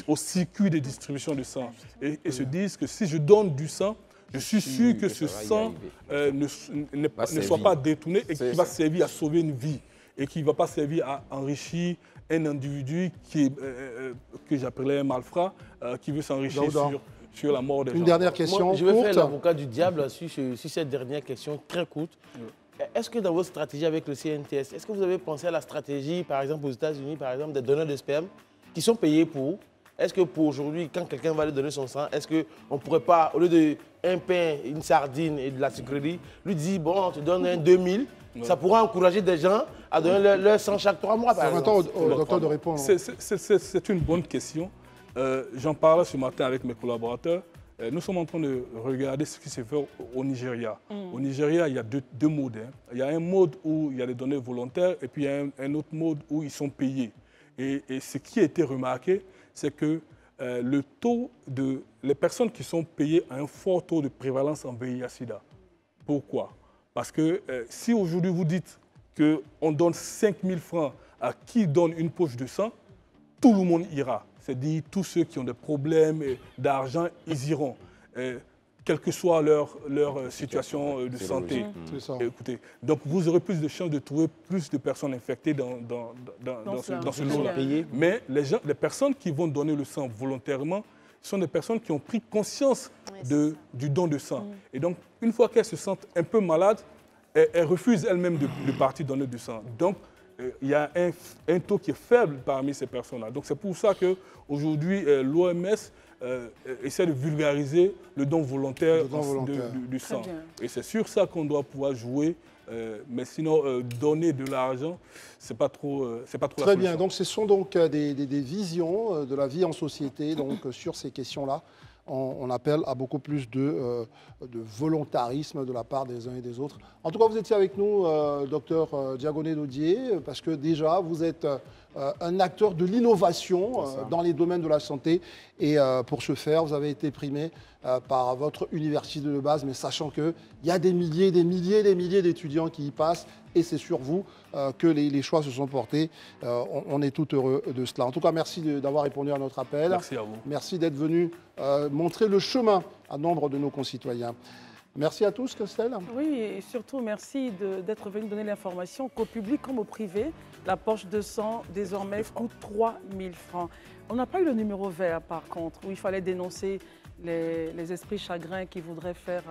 au circuit de distribution de sang et se disent que si je donne du sang, je suis sûr que ce sang ne soit pas détourné et qu'il va servir à sauver une vie et qu'il ne va pas servir à enrichir un individu que j'appelais un malfrat, qui veut s'enrichir sur la mort des gens. Une dernière question. Moi, je vais faire l'avocat du diable sur cette dernière question très courte. Est-ce que dans votre stratégie avec le CNTS, est-ce que vous avez pensé à la stratégie, par exemple aux États-Unis, par exemple, des donneurs de sperme qui sont payés pour? Est-ce que pour aujourd'hui, quand quelqu'un va lui donner son sang, est-ce qu'on ne pourrait pas, au lieu d'un pain, une sardine et de la sucrerie, lui dire, bon, on te donne un 2000, ça pourra encourager des gens à donner leur sang chaque 3 mois, par exemple. Maintenant, au docteur de répondre. C'est une bonne question. J'en parlais ce matin avec mes collaborateurs. Nous sommes en train de regarder ce qui se fait au Nigeria. Au Nigeria, il y a deux modes. Il y a un mode où il y a des donneurs volontaires et puis il y a un autre mode où ils sont payés. Et ce qui a été remarqué, c'est que le taux les personnes qui sont payées ont un fort taux de prévalence en VIH-Sida. Pourquoi? Parce que si aujourd'hui vous dites qu'on donne 5 000 francs à qui donne une poche de sang, tout le monde ira. C'est-à-dire tous ceux qui ont des problèmes d'argent, ils iront. Quelle que soit leur situation de santé. Écoutez, donc vous aurez plus de chances de trouver plus de personnes infectées dans ce lot-là. Mais les personnes qui vont donner le sang volontairement sont des personnes qui ont pris conscience du don de sang. Et donc, une fois qu'elles se sentent un peu malades, elles refusent elles-mêmes de partir donner du sang. Donc, il y a un taux qui est faible parmi ces personnes-là. Donc, c'est pour ça qu'aujourd'hui, l'OMS essaie de vulgariser le don volontaire, du sang. Et c'est sur ça qu'on doit pouvoir jouer. Mais sinon, donner de l'argent, c'est pas trop Très bien. Donc, ce sont donc des visions de la vie en société donc, sur ces questions-là. On appelle à beaucoup plus de volontarisme de la part des uns et des autres. En tout cas, vous étiez avec nous, docteur Diagoné Dodier, parce que déjà, vous êtes un acteur de l'innovation dans les domaines de la santé. Et pour ce faire, vous avez été primé par votre université de base, mais sachant qu'il y a des milliers d'étudiants qui y passent, et c'est sur vous que les choix se sont portés. On est tout heureux de cela. En tout cas, merci d'avoir répondu à notre appel. Merci à vous. Merci d'être venu montrer le chemin à nombre de nos concitoyens. Merci à tous, Christelle. Oui, et surtout merci d'être venu donner l'information qu'au public comme au privé, la poche de sang désormais coûte 3 000 francs. On n'a pas eu le numéro vert par contre, où il fallait dénoncer les esprits chagrins qui voudraient faire...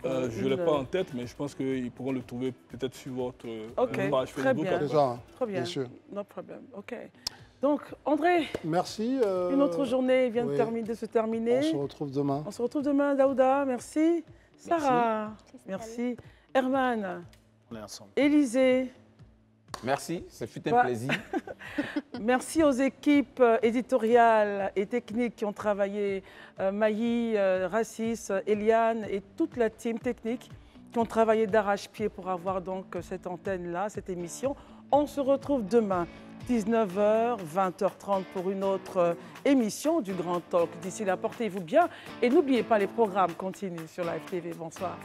je ne l'ai pas en tête, mais je pense qu'ils pourront le trouver peut-être sur votre page Facebook. Très bien, très bien. Bien sûr. No problem. OK. Donc, André, merci. Une autre journée vient de se terminer. On se retrouve demain. On se retrouve demain, Daouda. Merci. Sarah, merci. Herman, on est ensemble. Élisée. Merci, ce fut un plaisir. Merci aux équipes éditoriales et techniques qui ont travaillé, Maï, Rassis, Eliane et toute la team technique qui ont travaillé d'arrache-pied pour avoir donc cette antenne-là, cette émission. On se retrouve demain, 19h, 20h30 pour une autre émission du Grand Talk. D'ici là, portez-vous bien et n'oubliez pas, les programmes continuent sur Live TV. Bonsoir.